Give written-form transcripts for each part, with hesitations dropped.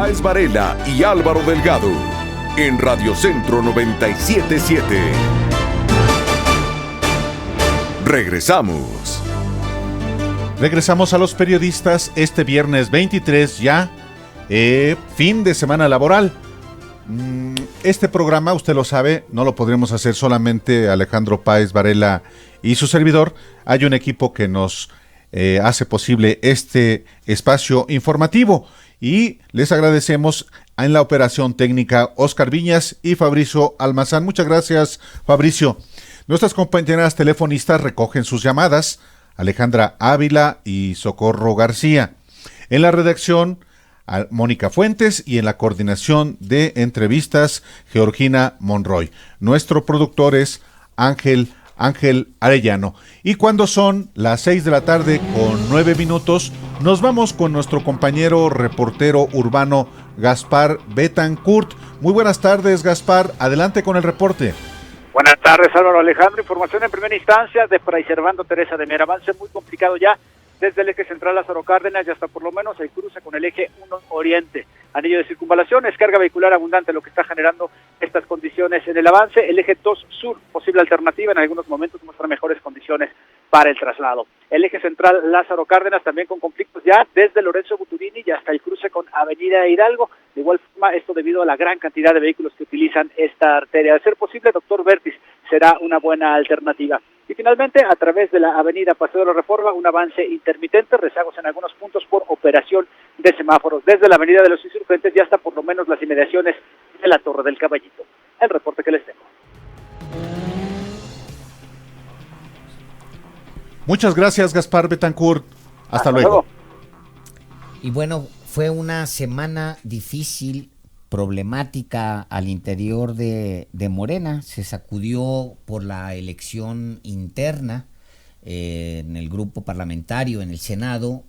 Páez Varela y Álvaro Delgado en Radio Centro 97.7. Regresamos. Regresamos a los periodistas este viernes 23 ya, fin de semana laboral. Este programa, usted lo sabe, no lo podremos hacer solamente Alejandro Páez Varela y su servidor. Hay un equipo que nos hace posible este espacio informativo y les agradecemos en la operación técnica Oscar Viñas y Fabricio Almazán. Muchas gracias, Fabricio. Nuestras compañeras telefonistas recogen sus llamadas, Alejandra Ávila y Socorro García. En la redacción, Mónica Fuentes, y en la coordinación de entrevistas, Georgina Monroy. Nuestro productor es Ángel Arellano. Y cuando son las 6 de la tarde con 9 minutos, nos vamos con nuestro compañero reportero urbano Gaspar Betancourt. Muy buenas tardes, Gaspar. Adelante con el reporte. Buenas tardes, Álvaro Alejandro. Información en primera instancia de Fray Servando Teresa de Mier. Avance muy complicado ya desde el eje central Lázaro Cárdenas y hasta por lo menos el cruce con el eje 1 Oriente. Anillo de circunvalación, es carga vehicular abundante lo que está generando estas condiciones en el avance. El eje 2 Sur, posible alternativa, en algunos momentos muestra mejores condiciones para el traslado. El eje central Lázaro Cárdenas también con conflictos ya desde Lorenzo Buturini y hasta el cruce con Avenida Hidalgo. De igual forma, esto debido a la gran cantidad de vehículos que utilizan esta arteria. De ser posible, Doctor Vértiz será una buena alternativa. Y finalmente, a través de la avenida Paseo de la Reforma, un avance intermitente, rezagos en algunos puntos por operación de semáforos, desde la avenida de los Insurgentes y hasta por lo menos las inmediaciones de la Torre del Caballito. El reporte que les tengo. Muchas gracias, Gaspar Betancourt. Hasta luego. Y bueno, fue una semana difícil, problemática al interior de Morena. Se sacudió por la elección interna en el grupo parlamentario, en el Senado,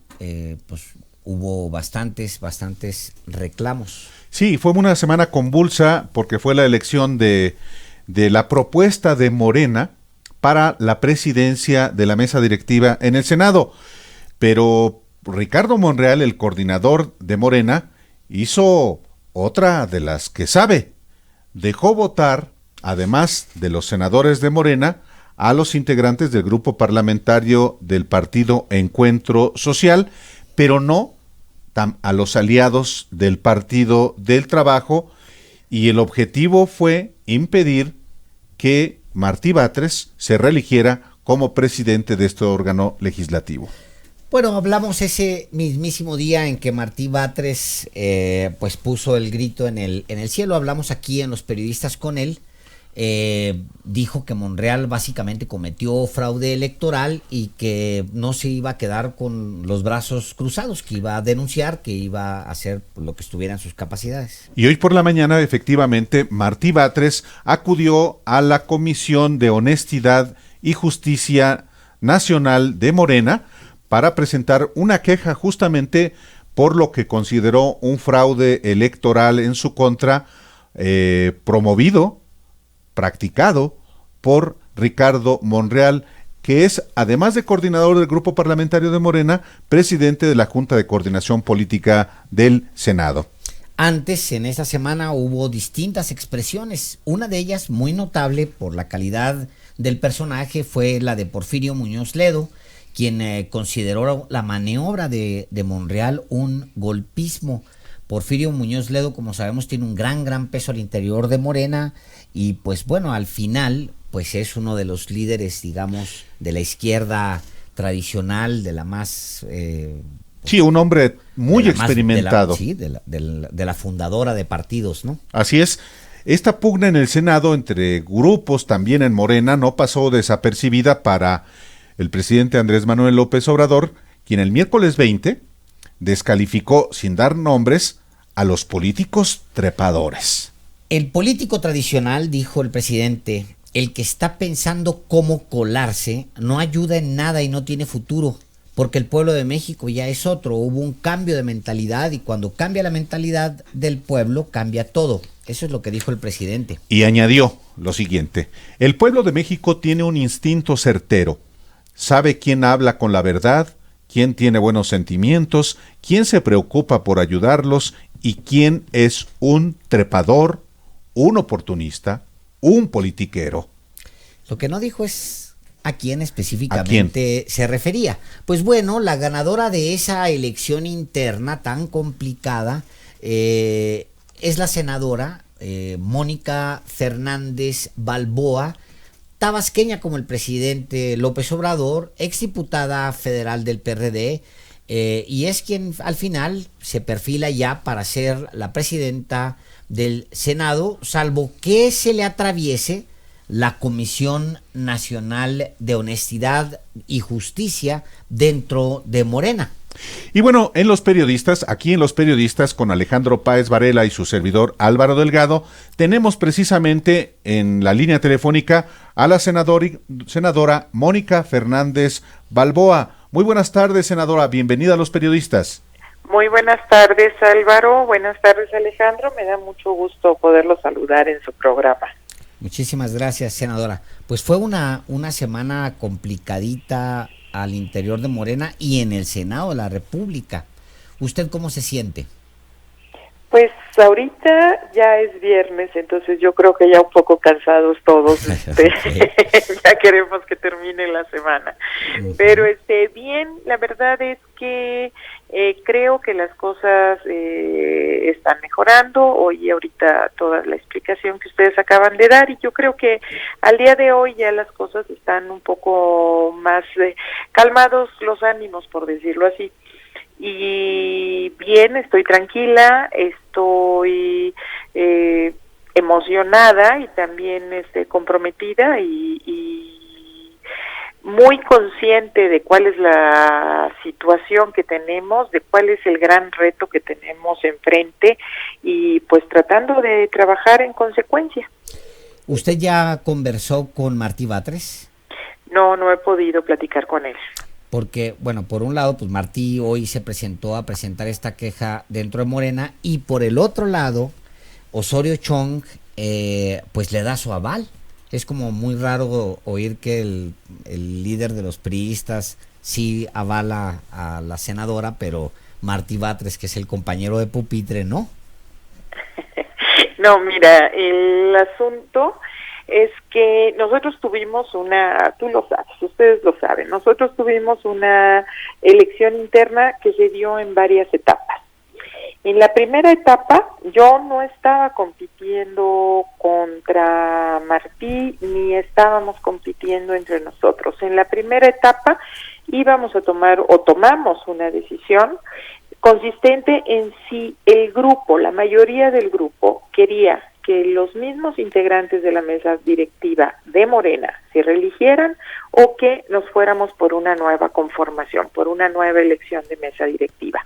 pues hubo bastantes reclamos. Sí, fue una semana convulsa porque fue la elección de la propuesta de Morena para la presidencia de la mesa directiva en el Senado. Pero Ricardo Monreal, el coordinador de Morena, hizo otra de las que sabe. Dejó votar, además de los senadores de Morena, a los integrantes del grupo parlamentario del partido Encuentro Social, pero no a los aliados del Partido del Trabajo, y el objetivo fue impedir que Martí Batres se reeligiera como presidente de este órgano legislativo. Bueno, hablamos ese mismísimo día en que Martí Batres pues puso el grito en el cielo. Hablamos aquí en Los Periodistas con él. Dijo que Monreal básicamente cometió fraude electoral y que no se iba a quedar con los brazos cruzados, que iba a denunciar, que iba a hacer lo que estuviera en sus capacidades. Y hoy por la mañana, efectivamente, Martí Batres acudió a la Comisión de Honestidad y Justicia Nacional de Morena para presentar una queja justamente por lo que consideró un fraude electoral en su contra, practicado por Ricardo Monreal, que es, además de coordinador del grupo parlamentario de Morena, presidente de la Junta de Coordinación Política del Senado. Antes, en esta semana, hubo distintas expresiones. Una de ellas, muy notable por la calidad del personaje, fue la de Porfirio Muñoz Ledo, quien consideró la maniobra de Monreal un golpismo. Porfirio Muñoz Ledo, como sabemos, tiene un gran peso al interior de Morena y pues bueno, al final pues es uno de los líderes, digamos, de la izquierda tradicional, de la más... sí, un hombre muy experimentado. De la fundadora de partidos, ¿no? Así es. Esta pugna en el Senado entre grupos también en Morena no pasó desapercibida para el presidente Andrés Manuel López Obrador, quien el miércoles 20 descalificó, sin dar nombres, a los políticos trepadores. El político tradicional, dijo el presidente, el que está pensando cómo colarse, no ayuda en nada y no tiene futuro, porque el pueblo de México ya es otro. Hubo un cambio de mentalidad y cuando cambia la mentalidad del pueblo, cambia todo. Eso es lo que dijo el presidente. Y añadió lo siguiente: el pueblo de México tiene un instinto certero, sabe quién habla con la verdad, quién tiene buenos sentimientos, quién se preocupa por ayudarlos y quién es un trepador, un oportunista, un politiquero. Lo que no dijo es a quién específicamente se refería. Pues bueno, la ganadora de esa elección interna tan complicada es la senadora Mónica Fernández Balboa, tabasqueña como el presidente López Obrador, exdiputada federal del PRD, y es quien al final se perfila ya para ser la presidenta del Senado, salvo que se le atraviese la Comisión Nacional de Honestidad y Justicia dentro de Morena. Y bueno, aquí en Los Periodistas, con Alejandro Páez Varela y su servidor Álvaro Delgado, tenemos precisamente en la línea telefónica a la senadora Mónica Fernández Balboa. Muy buenas tardes, senadora, bienvenida a Los Periodistas. Muy buenas tardes, Álvaro, buenas tardes, Alejandro, me da mucho gusto poderlo saludar en su programa. Muchísimas gracias, senadora. Pues fue una semana complicadita al interior de Morena y en el Senado de la República. ¿Usted cómo se siente? Pues ahorita ya es viernes, entonces yo creo que ya un poco cansados todos, ya queremos que termine la semana. Pero bien, la verdad es que creo que las cosas están mejorando. Oí ahorita toda la explicación que ustedes acaban de dar y yo creo que al día de hoy ya las cosas están un poco más calmados los ánimos, por decirlo así. Y bien, estoy tranquila, estoy emocionada y también comprometida y muy consciente de cuál es la situación que tenemos, de cuál es el gran reto que tenemos enfrente y pues tratando de trabajar en consecuencia. ¿Usted ya conversó con Martí Batres? No he podido platicar con él. Porque, bueno, por un lado, pues Martí hoy se presentó a presentar esta queja dentro de Morena y por el otro lado, Osorio Chong, pues le da su aval. Es como muy raro oír que el líder de los priistas sí avala a la senadora, pero Martí Batres, que es el compañero de pupitre, ¿no? No, mira, el asunto es que nosotros tuvimos tú lo sabes, ustedes lo saben, nosotros tuvimos una elección interna que se dio en varias etapas. En la primera etapa yo no estaba compitiendo contra Martí ni estábamos compitiendo entre nosotros. En la primera etapa íbamos a tomamos una decisión consistente en si el grupo, la mayoría del grupo, quería que los mismos integrantes de la mesa directiva de Morena se reeligieran o que nos fuéramos por una nueva conformación, por una nueva elección de mesa directiva.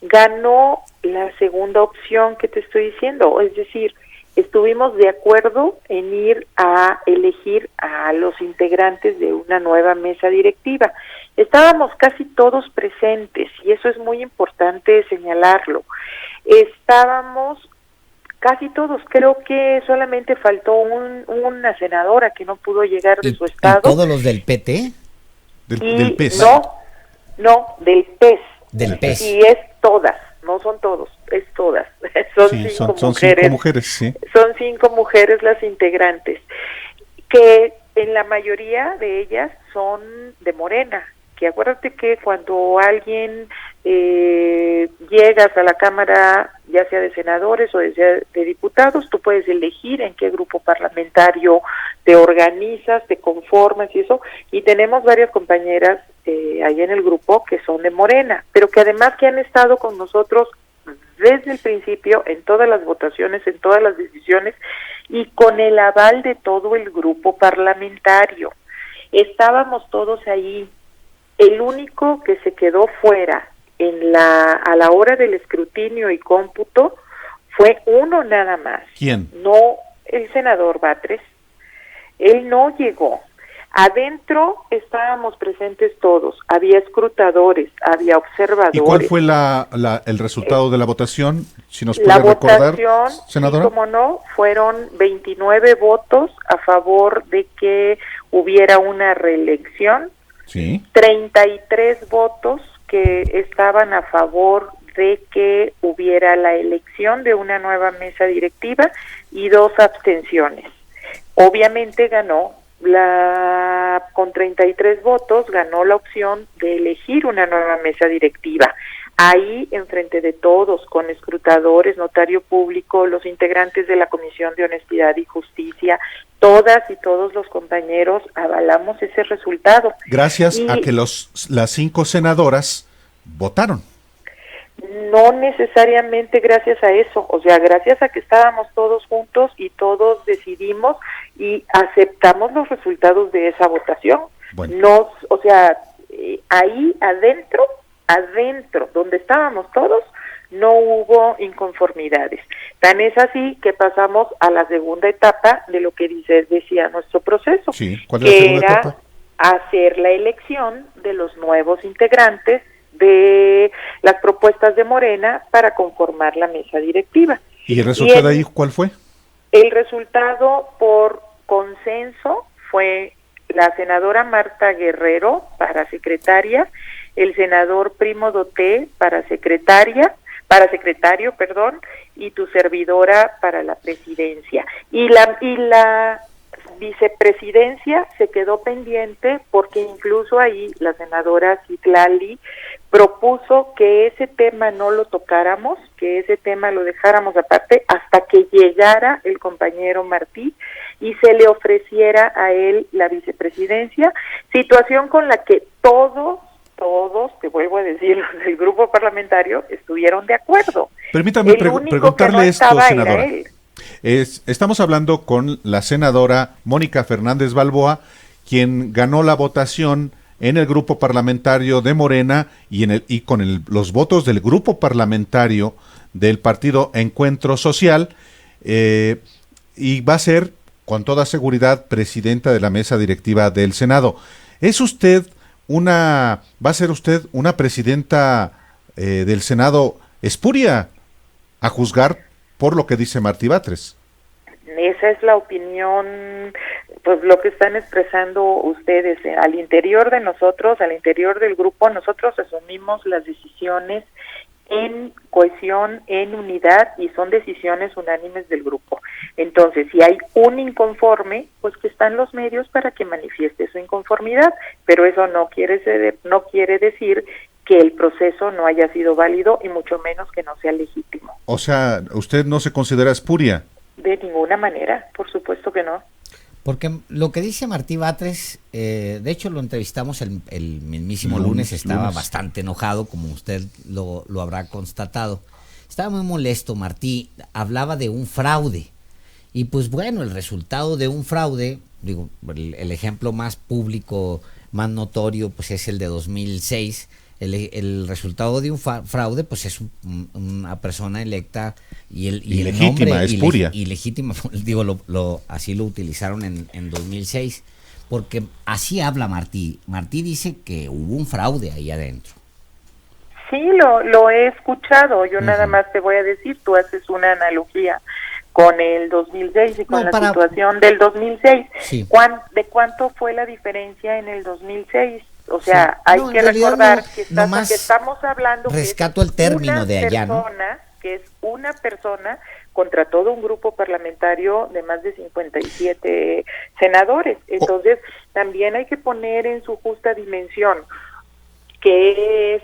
Ganó la segunda opción que te estoy diciendo, es decir, estuvimos de acuerdo en ir a elegir a los integrantes de una nueva mesa directiva. Estábamos casi todos presentes y eso es muy importante señalarlo. Estábamos casi todos, creo que solamente faltó una senadora que no pudo llegar de su estado. ¿Y todos los del PT? Del PES. No, del PES. Del PES. Y es todas, no son todos, es todas. Son cinco mujeres, sí. Son 5 mujeres las integrantes, que en la mayoría de ellas son de Morena. Que acuérdate que cuando alguien llegas a la Cámara, ya sea de senadores o de diputados, tú puedes elegir en qué grupo parlamentario te organizas, te conformas y eso, y tenemos varias compañeras ahí en el grupo que son de Morena, pero que además que han estado con nosotros desde el principio, en todas las votaciones, en todas las decisiones, y con el aval de todo el grupo parlamentario. Estábamos todos ahí. El único que se quedó fuera a la hora del escrutinio y cómputo fue uno nada más. ¿Quién? No, el senador Batres. Él no llegó. Adentro estábamos presentes todos. Había escrutadores, había observadores. ¿Y cuál fue el resultado de la votación? Si nos puede recordar, senadora. Sí, como no, fueron 29 votos a favor de que hubiera una reelección. Sí. 33 votos que estaban a favor de que hubiera la elección de una nueva mesa directiva y 2 abstenciones. Obviamente con 33 votos, ganó la opción de elegir una nueva mesa directiva. Ahí, enfrente de todos, con escrutadores, notario público, los integrantes de la Comisión de Honestidad y Justicia, todas y todos los compañeros avalamos ese resultado. Gracias a que las 5 senadoras votaron. No necesariamente gracias a eso, o sea, gracias a que estábamos todos juntos y todos decidimos y aceptamos los resultados de esa votación. Bueno. Ahí adentro, donde estábamos todos, no hubo inconformidades. Tan es así que pasamos a la segunda etapa de lo que decía nuestro proceso, sí. ¿Cuál es la segunda etapa? Hacer la elección de los nuevos integrantes de las propuestas de Morena para conformar la mesa directiva. ¿Y el resultado ahí cuál fue? El resultado por consenso fue la senadora Marta Guerrero para secretaria, el senador Primo Doté para secretario, y tu servidora para la presidencia. Y la vicepresidencia se quedó pendiente porque incluso ahí la senadora Citlali propuso que ese tema no lo tocáramos, que ese tema lo dejáramos aparte hasta que llegara el compañero Martí y se le ofreciera a él la vicepresidencia, situación con la que todos, te vuelvo a decir, los del grupo parlamentario estuvieron de acuerdo. Permítame preguntarle esto, senadora. Estamos hablando con la senadora Mónica Fernández Balboa, quien ganó la votación en el grupo parlamentario de Morena y con los votos del grupo parlamentario del partido Encuentro Social, y va a ser con toda seguridad presidenta de la mesa directiva del Senado. ¿Va a ser usted una presidenta del Senado espuria, a juzgar por lo que dice Martí Batres? Esa es la opinión, pues lo que están expresando ustedes. Al interior de nosotros, al interior del grupo, nosotros asumimos las decisiones en cohesión, en unidad, y son decisiones unánimes del grupo. Entonces, si hay un inconforme, pues que están los medios para que manifieste su inconformidad, pero eso no quiere decir que el proceso no haya sido válido y mucho menos que no sea legítimo. O sea, ¿usted no se considera espuria? De ninguna manera, por supuesto que no. Porque lo que dice Martí Batres, de hecho lo entrevistamos el mismísimo lunes, estaba bastante enojado, como usted lo habrá constatado. Estaba muy molesto Martí, hablaba de un fraude. Y pues bueno, el resultado de un fraude, digo, el ejemplo más público, más notorio, pues es el de 2006. El resultado de un fraude, pues es una persona electa y el nombre espuria. Ilegítima, digo, así lo utilizaron en 2006, porque así habla Martí. Martí dice que hubo un fraude ahí adentro. Sí, lo he escuchado. Yo nada más te voy a decir, tú haces una analogía con el 2006 y con la situación del 2006. Sí. ¿De cuánto fue la diferencia en el 2006? O sea, sí. Hay que recordar que estamos hablando rescato el término de allá, ¿no? Que es una persona contra todo un grupo parlamentario de más de 57 senadores. Entonces, también hay que poner en su justa dimensión qué es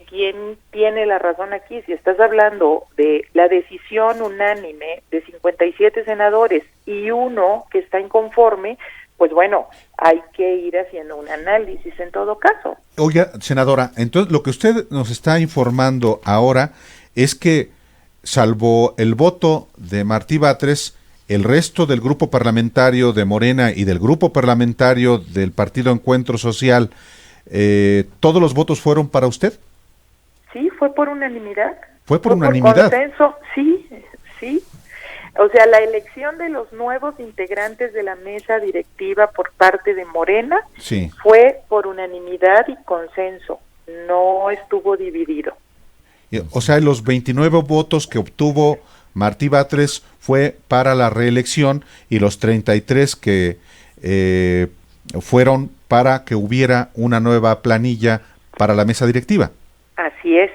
quién tiene la razón aquí. Si estás hablando de la decisión unánime de 57 senadores y uno que está inconforme, pues bueno, hay que ir haciendo un análisis en todo caso. Oiga, senadora, entonces lo que usted nos está informando ahora es que, salvo el voto de Martí Batres, el resto del grupo parlamentario de Morena y del grupo parlamentario del Partido Encuentro Social, ¿todos los votos fueron para usted? Sí, fue por unanimidad. ¿Fue por unanimidad? Por consenso, sí. O sea, la elección de los nuevos integrantes de la mesa directiva por parte de Morena fue por unanimidad y consenso, no estuvo dividido. O sea, los 29 votos que obtuvo Martí Batres fue para la reelección y los 33 que fueron para que hubiera una nueva planilla para la mesa directiva. Así es.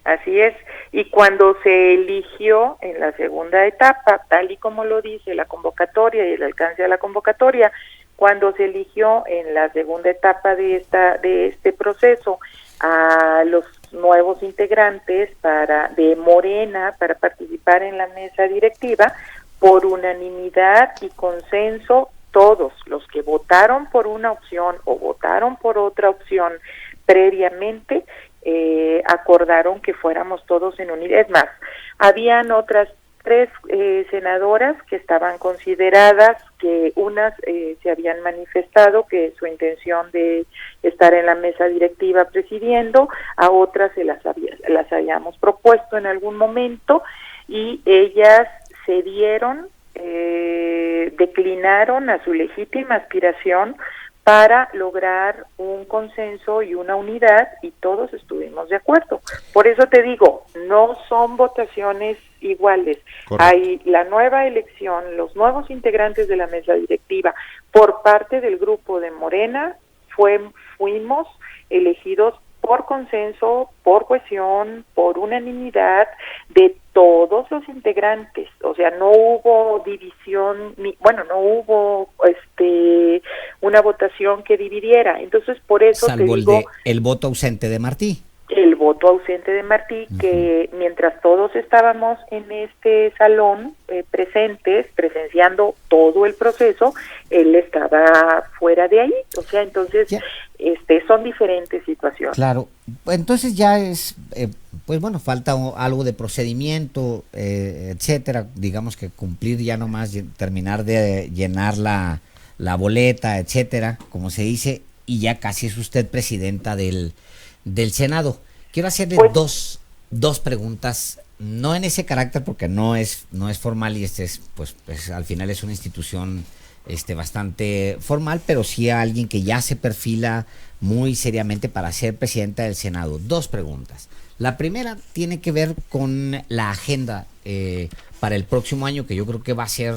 Así es, y cuando se eligió en la segunda etapa, tal y como lo dice la convocatoria y el alcance de la convocatoria, cuando se eligió en la segunda etapa de este proceso a los nuevos integrantes de Morena para participar en la mesa directiva, por unanimidad y consenso, todos los que votaron por una opción o votaron por otra opción previamente, acordaron que fuéramos todos en unidad. Es más, habían otras 3 senadoras que estaban consideradas, que unas se habían manifestado que su intención de estar en la mesa directiva presidiendo, a otras las habíamos propuesto en algún momento, y ellas cedieron, declinaron a su legítima aspiración para lograr un consenso y una unidad, y todos estuvimos de acuerdo. Por eso te digo, no son votaciones iguales. Correcto. Hay la nueva elección, los nuevos integrantes de la mesa directiva por parte del grupo de Morena, fuimos elegidos por consenso, por cohesión, por unanimidad de todos los integrantes. O sea, no hubo división, no hubo una votación que dividiera. Entonces, por eso salvo te digo, el voto ausente de Martí. el voto ausente de Martí, que mientras todos estábamos en este salón presenciando todo el proceso, él estaba fuera de ahí. O sea, entonces son diferentes situaciones. Claro, entonces ya es, falta algo de procedimiento, etcétera, digamos que cumplir ya nomás, terminar de llenar la boleta, etcétera, como se dice, y ya casi es usted presidenta del Senado. Quiero hacerle dos preguntas, no en ese carácter porque no es formal, y pues al final es una institución bastante formal, pero sí a alguien que ya se perfila muy seriamente para ser presidenta del Senado. 2 preguntas. La primera tiene que ver con la agenda para el próximo año, que yo creo que va a ser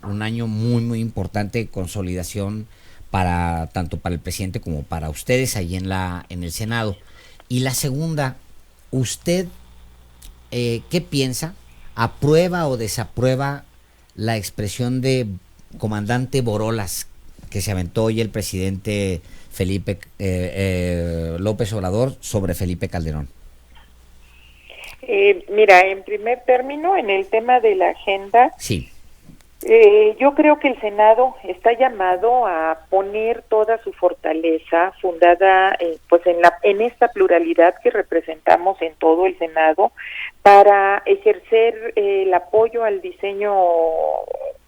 un año muy, muy importante de consolidación tanto para el presidente como para ustedes ahí en el Senado. Y la segunda, ¿usted qué piensa? ¿Aprueba o desaprueba la expresión de comandante Borolas que se aventó hoy el presidente Felipe López Obrador sobre Felipe Calderón? Mira, en primer término, en el tema de la agenda, sí. Yo creo que el Senado está llamado a poner toda su fortaleza fundada en esta pluralidad que representamos en todo el Senado, para ejercer el apoyo al diseño,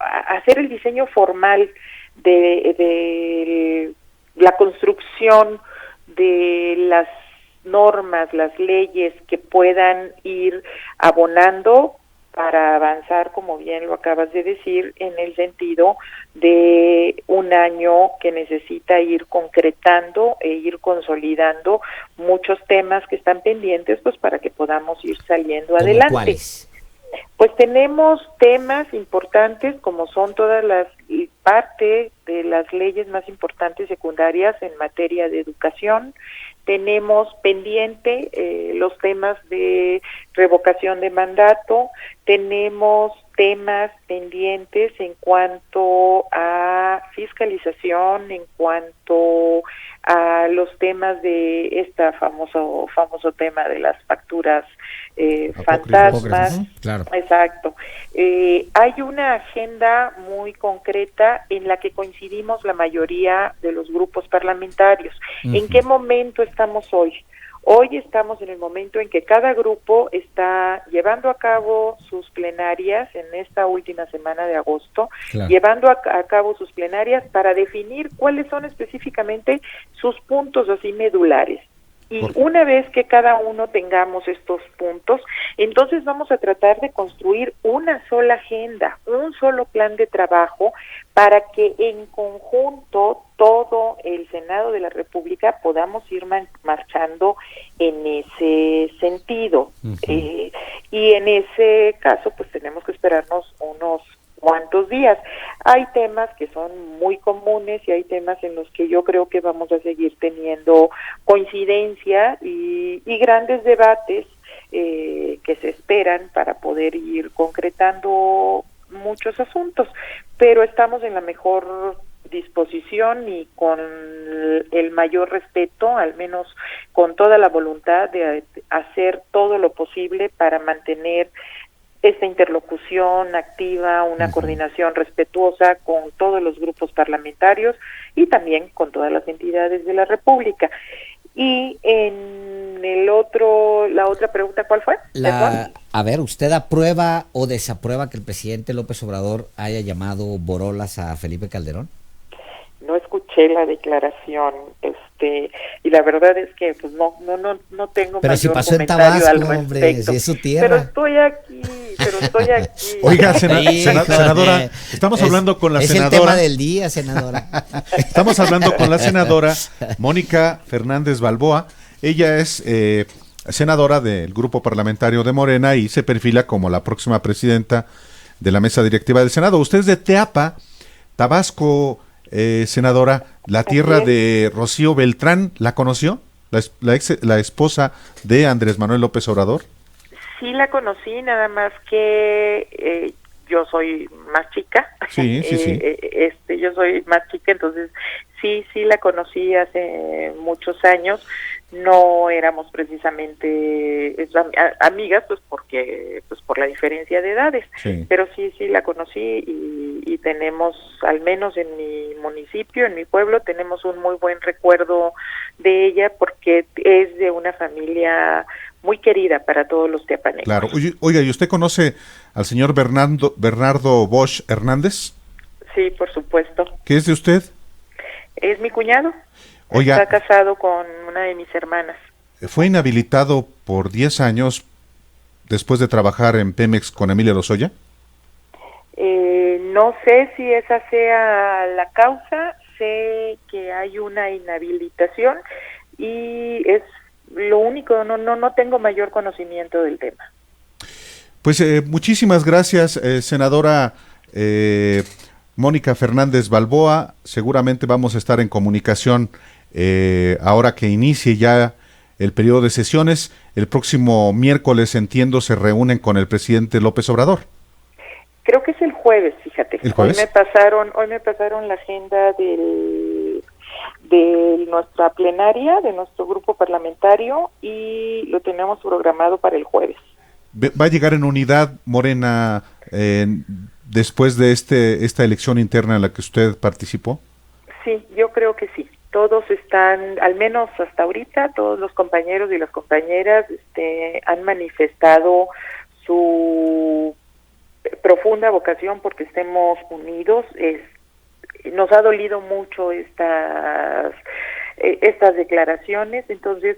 hacer el diseño formal de la construcción de las normas, las leyes que puedan ir abonando para avanzar, como bien lo acabas de decir, en el sentido de un año que necesita ir concretando e ir consolidando muchos temas que están pendientes, pues para que podamos ir saliendo adelante. ¿Cuáles? Pues tenemos temas importantes como son todas las parte de las leyes más importantes secundarias en materia de educación. Tenemos pendiente los temas de revocación de mandato, tenemos temas pendientes en cuanto a fiscalización, en cuanto a los temas de famoso tema de las facturas fantasmas. Claro. Exacto. Hay una agenda muy concreta en la que coincidimos la mayoría de los grupos parlamentarios. ¿En qué momento estamos hoy? Hoy estamos en el momento en que cada grupo está llevando a cabo sus plenarias en esta última semana de agosto, llevando a cabo sus plenarias para definir cuáles son específicamente sus puntos así medulares. Y una vez que cada uno tengamos estos puntos, entonces vamos a tratar de construir una sola agenda, un solo plan de trabajo para que en conjunto todo el Senado de la República podamos ir marchando en ese sentido. Y en ese caso, pues tenemos que esperarnos unos cuantos días. Hay temas que son muy comunes y hay temas en los que yo creo que vamos a seguir teniendo coincidencia y grandes debates que se esperan para poder ir concretando muchos asuntos, pero estamos en la mejor disposición y con el mayor respeto, al menos con toda la voluntad de hacer todo lo posible para mantener esta interlocución activa, una coordinación respetuosa con todos los grupos parlamentarios y también con todas las entidades de la República. Y en la otra pregunta, ¿cuál fue? A ver, ¿usted aprueba o desaprueba que el presidente López Obrador haya llamado borolas a Felipe Calderón? No escuché la declaración, y la verdad es que pues no tengo pero mayor si pasó en comentario Tabasco, al hombre, respecto. si es su tierra. Pero estoy aquí. Oiga, senadora, estamos hablando con la senadora. Es el tema del día, senadora. Estamos hablando con la senadora Mónica Fernández Balboa. Ella es senadora del grupo parlamentario de Morena y se perfila como la próxima presidenta de la mesa directiva del Senado. Usted es de Teapa, Tabasco, senadora, la tierra de Rocío Beltrán. ¿La conoció? La esposa de Andrés Manuel López Obrador. Sí la conocí, nada más que yo soy más chica. Sí. Yo soy más chica, entonces sí la conocí hace muchos años. No éramos precisamente amigas, pues por la diferencia de edades. Sí. Pero sí la conocí y tenemos, al menos en mi municipio, en mi pueblo, tenemos un muy buen recuerdo de ella porque es de una familia muy querida para todos los teapanecos. Claro. Oiga, ¿y usted conoce al señor Bernardo Bosch Hernández? Sí, por supuesto. ¿Qué es de usted? Es mi cuñado. Oiga, está casado con una de mis hermanas. Fue inhabilitado por 10 años después de trabajar en Pemex con Emilio Lozoya. No sé si esa sea la causa, sé que hay una inhabilitación y es lo único, no tengo mayor conocimiento del tema. Pues muchísimas gracias, senadora Mónica Fernández Balboa. Seguramente vamos a estar en comunicación ahora que inicie ya el periodo de sesiones. El próximo miércoles, entiendo, se reúnen con el presidente López Obrador. Creo que es el jueves, fíjate. ¿El jueves? Hoy me pasaron la agenda de nuestra plenaria, de nuestro grupo parlamentario, y lo tenemos programado para el jueves. ¿Va a llegar en unidad Morena después de esta elección interna en la que usted participó? Sí, yo creo que sí. Todos están, al menos hasta ahorita, todos los compañeros y las compañeras han manifestado su profunda vocación porque estemos unidos. Nos ha dolido mucho estas declaraciones, entonces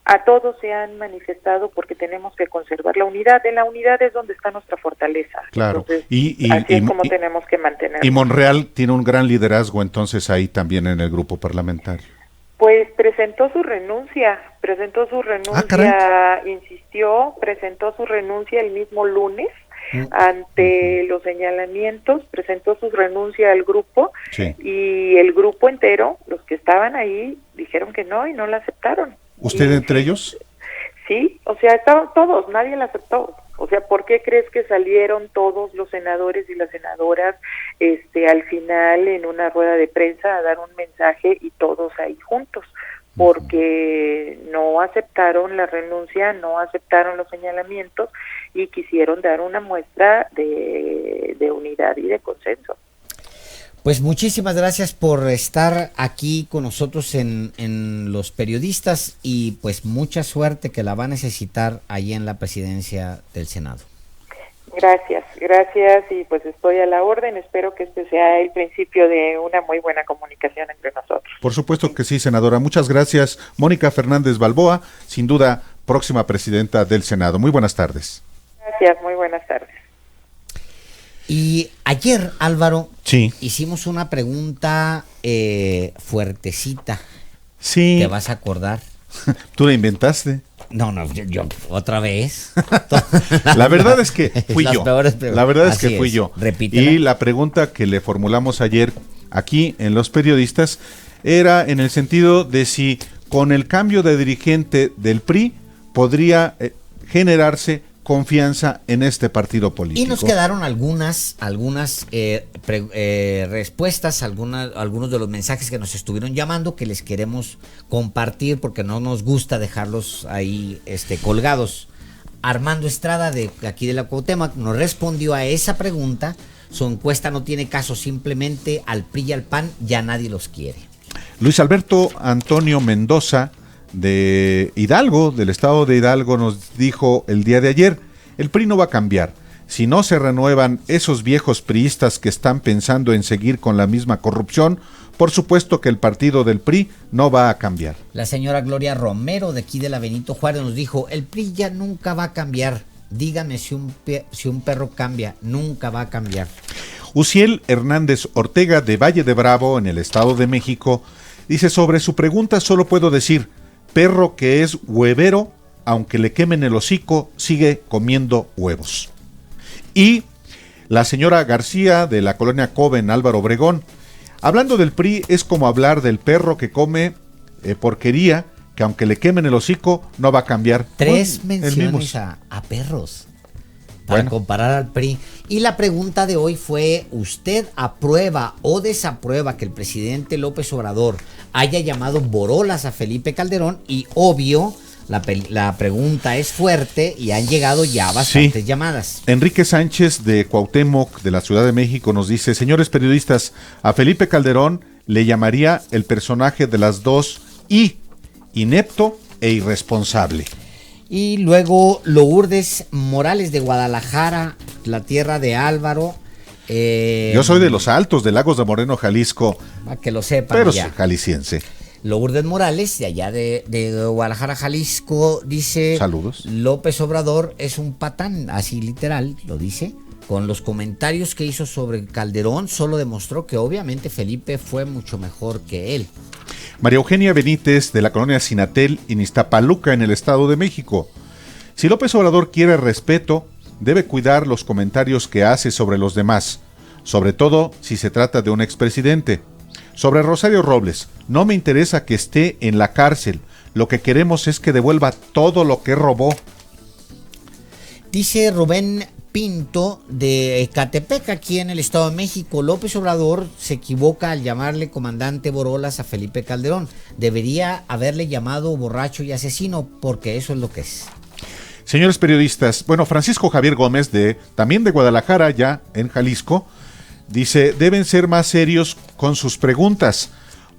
a todos se han manifestado porque tenemos que conservar la unidad. En la unidad es donde está nuestra fortaleza. Claro. Entonces, así es como tenemos que mantenerla. Y Monreal tiene un gran liderazgo entonces ahí también en el grupo parlamentario. Pues presentó su renuncia, insistió, presentó su renuncia el mismo lunes ante los señalamientos, presentó su renuncia al grupo, sí. Y el grupo entero, los que estaban ahí, dijeron que no y no la aceptaron. ¿Usted entre ellos? Sí, o sea, estaban todos, nadie la aceptó. O sea, ¿por qué crees que salieron todos los senadores y las senadoras al final en una rueda de prensa a dar un mensaje y todos ahí juntos? Porque no aceptaron la renuncia, no aceptaron los señalamientos y quisieron dar una muestra de unidad y de consenso. Pues muchísimas gracias por estar aquí con nosotros en Los Periodistas y pues mucha suerte que la va a necesitar ahí en la presidencia del Senado. Gracias y pues estoy a la orden. Espero que este sea el principio de una muy buena comunicación entre nosotros. Por supuesto que sí, senadora. Muchas gracias. Mónica Fernández Balboa, sin duda próxima presidenta del Senado. Muy buenas tardes. Gracias, muy buenas tardes. Y ayer, Álvaro, sí, hicimos una pregunta fuertecita. Sí. ¿Te vas a acordar? ¿Tú la inventaste? No, yo otra vez. La verdad es que fui yo. La verdad es que fui yo. Repítela. Y la pregunta que le formulamos ayer aquí en Los Periodistas era en el sentido de si con el cambio de dirigente del PRI podría generarse confianza en este partido político. Y nos quedaron algunas respuestas, algunos de los mensajes que nos estuvieron llamando que les queremos compartir porque no nos gusta dejarlos ahí colgados. Armando Estrada, de aquí de la Cuauhtémoc, nos respondió a esa pregunta. Su encuesta no tiene caso, simplemente al PRI y al PAN ya nadie los quiere. Luis Alberto Antonio Mendoza, de Hidalgo, del estado de Hidalgo, nos dijo el día de ayer: el PRI no va a cambiar. Si no se renuevan esos viejos priistas que están pensando en seguir con la misma corrupción, por supuesto que el partido del PRI no va a cambiar. La señora Gloria Romero, de aquí de la Benito Juárez, nos dijo: el PRI ya nunca va a cambiar. Dígame si un perro cambia, nunca va a cambiar. Uciel Hernández Ortega, de Valle de Bravo, en el Estado de México, dice: sobre su pregunta solo puedo decir, perro que es huevero, aunque le quemen el hocico, sigue comiendo huevos. Y la señora García, de la colonia Coven, Álvaro Obregón: hablando del PRI es como hablar del perro que come porquería, que aunque le quemen el hocico, no va a cambiar. Tres menciones a perros para comparar al PRI. Y la pregunta de hoy fue: ¿usted aprueba o desaprueba que el presidente López Obrador haya llamado borolas a Felipe Calderón? Y obvio, la pregunta es fuerte y han llegado ya bastantes llamadas. Enrique Sánchez, de Cuauhtémoc, de la Ciudad de México, nos dice: señores periodistas, a Felipe Calderón le llamaría el personaje de las dos I, inepto e irresponsable. Y luego Lourdes Morales, de Guadalajara, la tierra de Álvaro. Yo soy de los Altos, de Lagos de Moreno, Jalisco. Para que lo sepan. Pero ya. Jalisciense. Lourdes Morales, de allá de Guadalajara, Jalisco, dice: saludos. López Obrador es un patán, así literal lo dice. Con los comentarios que hizo sobre Calderón, solo demostró que obviamente Felipe fue mucho mejor que él. María Eugenia Benítez, de la colonia Sinatel, en Iztapaluca, en el Estado de México: si López Obrador quiere respeto, debe cuidar los comentarios que hace sobre los demás, sobre todo si se trata de un expresidente. Sobre Rosario Robles: no me interesa que esté en la cárcel, lo que queremos es que devuelva todo lo que robó. Dice Rubén Pinto, de Ecatepec, aquí en el Estado de México: López Obrador se equivoca al llamarle comandante Borolas a Felipe Calderón. Debería haberle llamado borracho y asesino, porque eso es lo que es. Señores periodistas, Francisco Javier Gómez, también de Guadalajara, ya en Jalisco, dice: deben ser más serios con sus preguntas.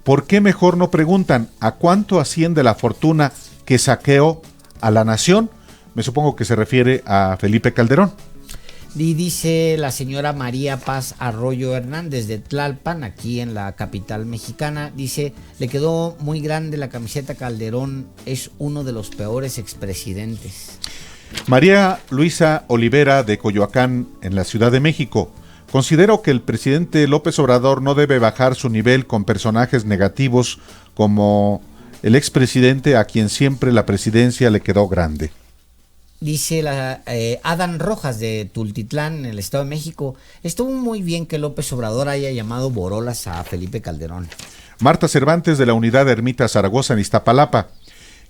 ¿Por qué mejor no preguntan a cuánto asciende la fortuna que saqueó a la nación? Me supongo que se refiere a Felipe Calderón. Y dice la señora María Paz Arroyo Hernández, de Tlalpan, aquí en la capital mexicana, dice: le quedó muy grande la camiseta. Calderón es uno de los peores expresidentes. María Luisa Olivera, de Coyoacán, en la Ciudad de México: considero que el presidente López Obrador no debe bajar su nivel con personajes negativos como el expresidente, a quien siempre la presidencia le quedó grande. Dice Adán Rojas, de Tultitlán, en el Estado de México: estuvo muy bien que López Obrador haya llamado borolas a Felipe Calderón. Marta Cervantes, de la unidad Ermita Zaragoza, en Iztapalapa: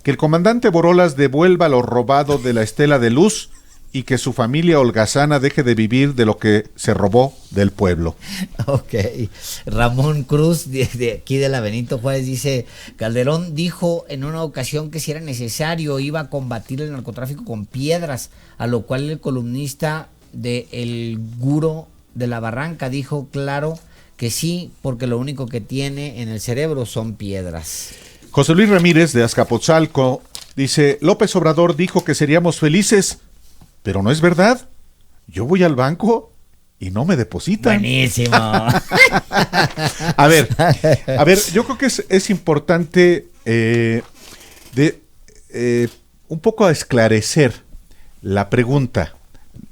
que el comandante Borolas devuelva lo robado de la Estela de Luz y que su familia holgazana deje de vivir de lo que se robó del pueblo. Ok. Ramón Cruz, de aquí de la Benito Juárez, dice: Calderón dijo en una ocasión que si era necesario iba a combatir el narcotráfico con piedras, a lo cual el columnista de El Guro de la Barranca dijo claro que sí, porque lo único que tiene en el cerebro son piedras. José Luis Ramírez, de Azcapotzalco, dice: López Obrador dijo que seríamos felices, pero no es verdad. Yo voy al banco y no me depositan. Buenísimo. A ver, yo creo que es importante un poco esclarecer la pregunta.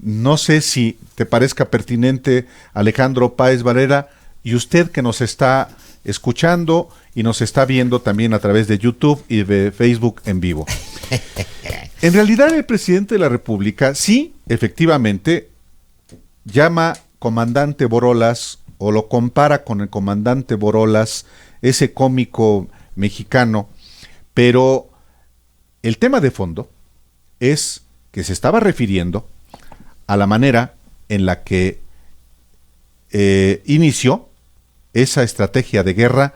No sé si te parezca pertinente, Alejandro Páez Valera, y usted que nos está escuchando y nos está viendo también a través de YouTube y de Facebook en vivo. En realidad, el presidente de la República sí, efectivamente, llama comandante Borolas o lo compara con el comandante Borolas, ese cómico mexicano, pero el tema de fondo es que se estaba refiriendo a la manera en la que inició esa estrategia de guerra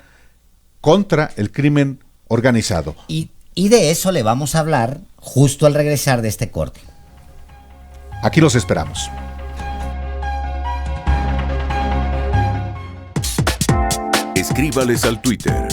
contra el crimen organizado. Y de eso le vamos a hablar justo al regresar de este corte. Aquí los esperamos. Escríbales al Twitter.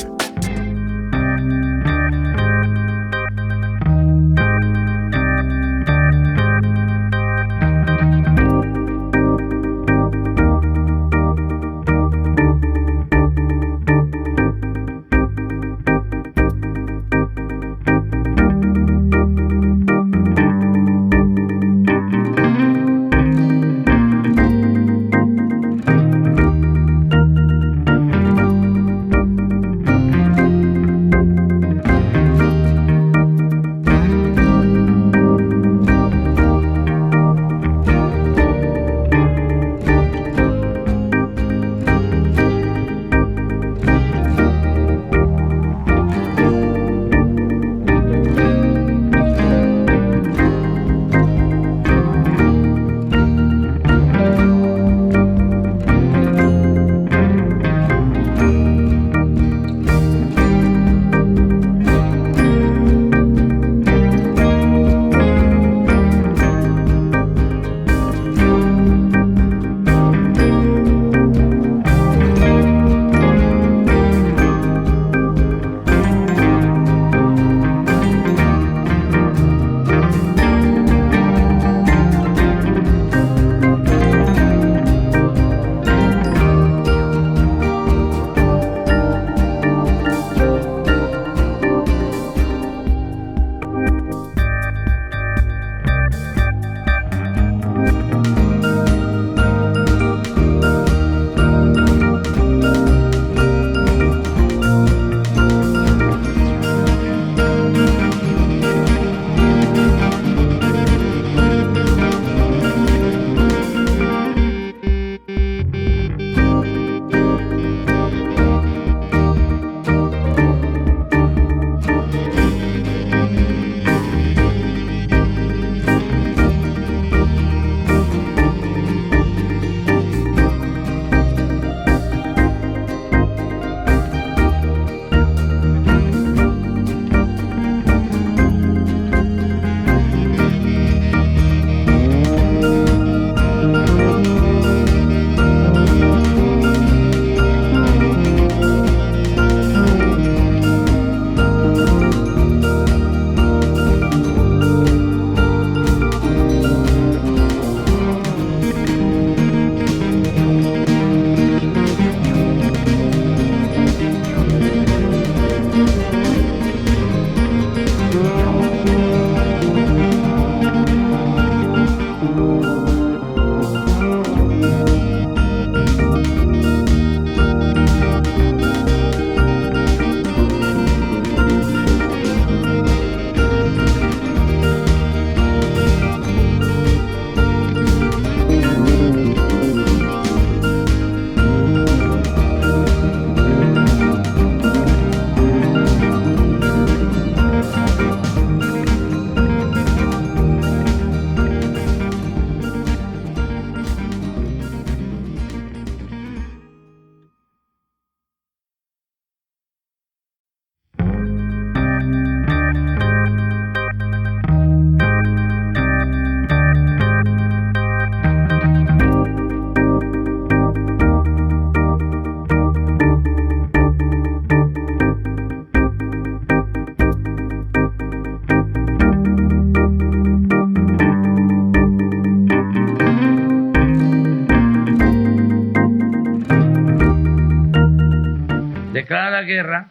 declara la guerra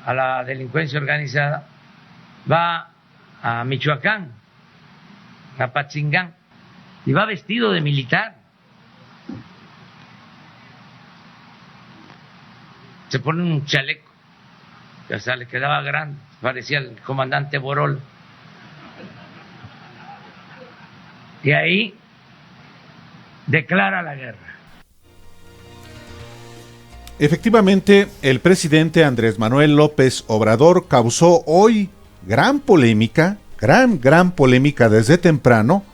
a la delincuencia organizada, va a Michoacán, a Patzingán, y va vestido de militar. Se pone un chaleco, que hasta le quedaba grande, parecía el comandante Borol. Y ahí declara la guerra. Efectivamente, el presidente Andrés Manuel López Obrador causó hoy gran polémica gran polémica desde temprano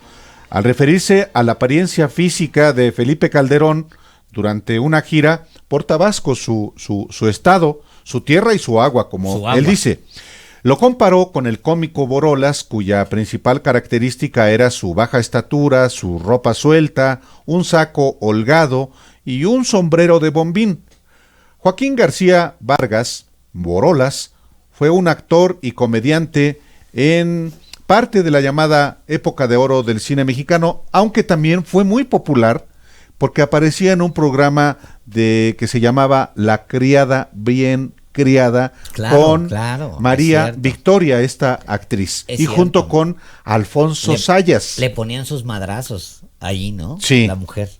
al referirse a la apariencia física de Felipe Calderón durante una gira por Tabasco, su estado, su tierra y su agua, como él dice. Lo comparó con el cómico Borolas, cuya principal característica era su baja estatura, su ropa suelta, un saco holgado y un sombrero de bombín. Joaquín García Vargas, Borolas, fue un actor y comediante en parte de la llamada época de oro del cine mexicano, aunque también fue muy popular porque aparecía en un programa que se llamaba La Criada Bien Criada, con María Victoria, esta actriz, y junto con Alfonso Sayas. Le ponían sus madrazos allí, ¿no? Sí. La mujer.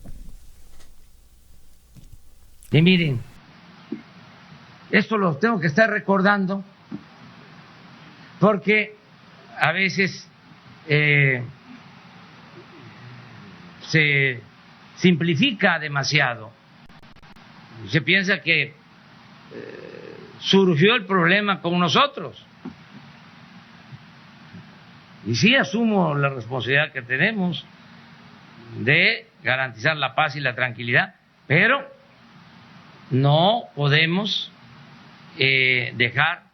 Y miren, esto lo tengo que estar recordando porque a veces se simplifica demasiado. Se piensa que surgió el problema con nosotros. Y sí asumo la responsabilidad que tenemos de garantizar la paz y la tranquilidad, pero no podemos dejar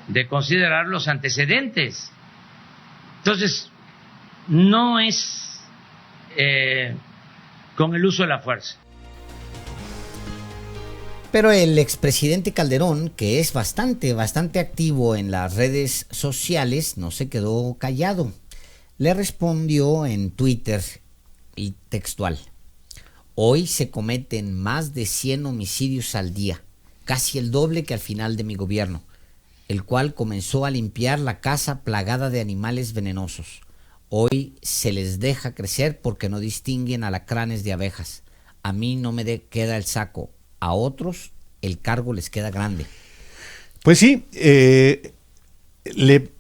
de considerar los antecedentes. Entonces, no es con el uso de la fuerza. Pero el expresidente Calderón, que es bastante activo en las redes sociales, no se quedó callado. Le respondió en Twitter y textual: hoy se cometen más de 100 homicidios al día, casi el doble que al final de mi gobierno, el cual comenzó a limpiar la casa plagada de animales venenosos. Hoy se les deja crecer porque no distinguen alacranes de abejas. A mí no me queda el saco. A otros el cargo les queda grande. Pues sí, le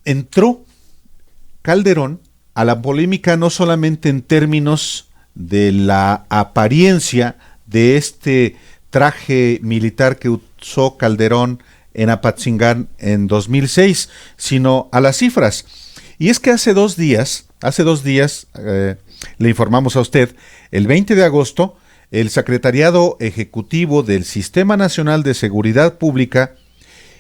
entró Calderón a la polémica no solamente en términos de la apariencia de este traje militar que usó Calderón en Apatzingán en 2006, sino a las cifras. Y es que hace dos días, le informamos a usted, el 20 de agosto, el Secretariado Ejecutivo del Sistema Nacional de Seguridad Pública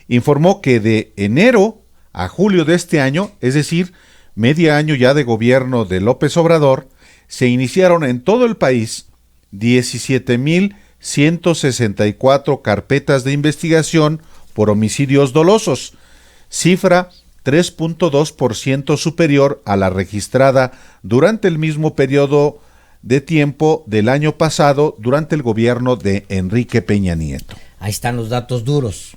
informó que de enero a julio de este año, es decir, medio año ya de gobierno de López Obrador, se iniciaron en todo el país 17,164 carpetas de investigación por homicidios dolosos, cifra 3.2% superior a la registrada durante el mismo periodo de tiempo del año pasado durante el gobierno de Enrique Peña Nieto. Ahí están los datos duros.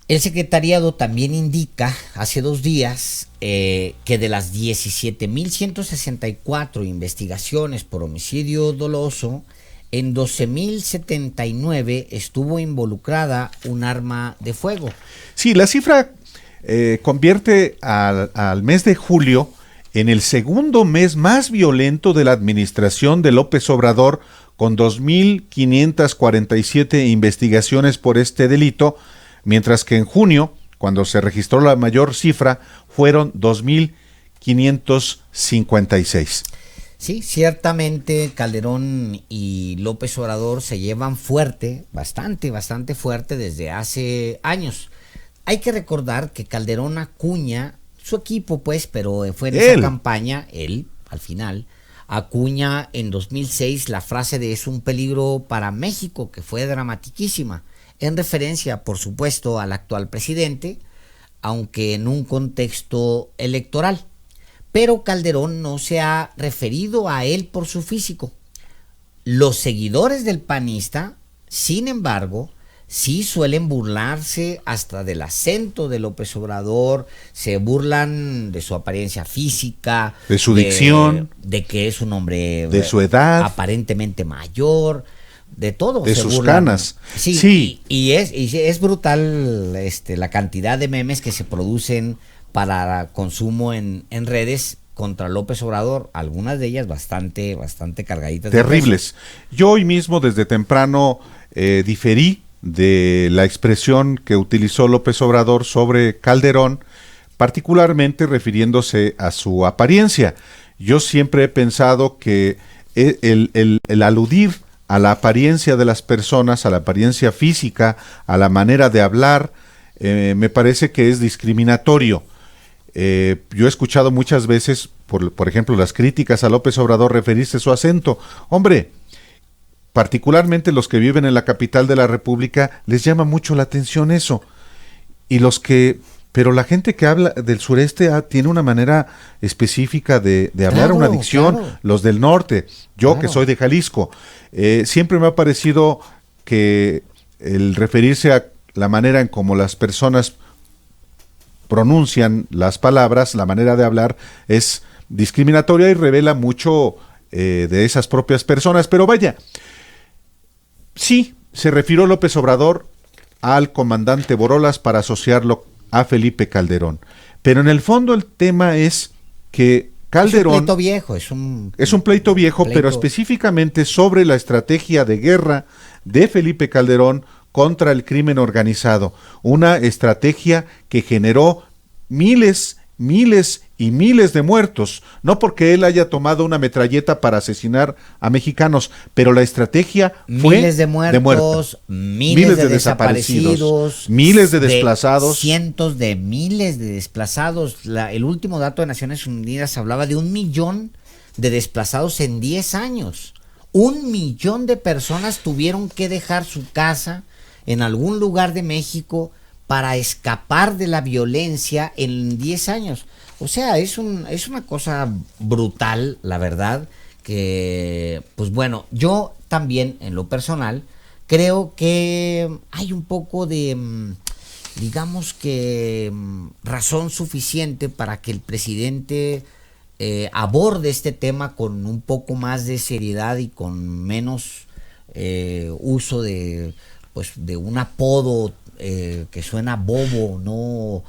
El secretariado también indica hace 2 días que de las 17,164 investigaciones por homicidio doloso, en 12,079 estuvo involucrada un arma de fuego. Sí, la cifra convierte al mes de julio en el segundo mes más violento de la administración de López Obrador, con 2,547 investigaciones por este delito, mientras que en junio, cuando se registró la mayor cifra, fueron 2,556. Sí, ciertamente Calderón y López Obrador se llevan fuerte, bastante fuerte desde hace años. Hay que recordar que Calderón acuña su equipo, pues, pero fue en esa campaña, él, al final, acuña en 2006 la frase de "es un peligro para México", que fue dramatiquísima, en referencia, por supuesto, al actual presidente, aunque en un contexto electoral. Pero Calderón no se ha referido a él por su físico. Los seguidores del panista, sin embargo, sí suelen burlarse hasta del acento de López Obrador, se burlan de su apariencia física, de su dicción, de que es un hombre de su edad, aparentemente mayor, de todo. De sus canas. Sí. Y es brutal la cantidad de memes que se producen para consumo en redes contra López Obrador, algunas de ellas bastante cargaditas. Terribles. Yo hoy mismo desde temprano diferí de la expresión que utilizó López Obrador sobre Calderón, particularmente refiriéndose a su apariencia. Yo siempre he pensado que el aludir a la apariencia de las personas, a la apariencia física, a la manera de hablar, me parece que es discriminatorio. Yo he escuchado muchas veces, por ejemplo, las críticas a López Obrador referirse a su acento. Hombre, particularmente los que viven en la capital de la República, les llama mucho la atención eso. Pero la gente que habla del sureste tiene una manera específica de hablar, una dicción, claro. Los del norte, yo claro. Que soy de Jalisco, siempre me ha parecido que el referirse a la manera en cómo las personas pronuncian las palabras, la manera de hablar es discriminatoria y revela mucho de esas propias personas. Pero vaya, sí, se refirió López Obrador al comandante Borolas para asociarlo a Felipe Calderón. Pero en el fondo el tema es que Calderón... Es un pleito viejo, es un pleito viejo, pero específicamente sobre la estrategia de guerra de Felipe Calderón contra el crimen organizado. Una estrategia que generó miles y miles de muertos, no porque él haya tomado una metralleta para asesinar a mexicanos, pero la estrategia fue miles de muertos, miles de desaparecidos, miles de desplazados, cientos de miles de desplazados. El último dato de Naciones Unidas hablaba de 1 millón de desplazados en 10 años. 1 millón de personas tuvieron que dejar su casa en algún lugar de México para escapar de la violencia en 10 años. O sea, es una cosa brutal, la verdad, que, pues bueno, yo también, en lo personal, creo que hay un poco de, digamos que, razón suficiente para que el presidente aborde este tema con un poco más de seriedad y con menos uso de un apodo que suena bobo,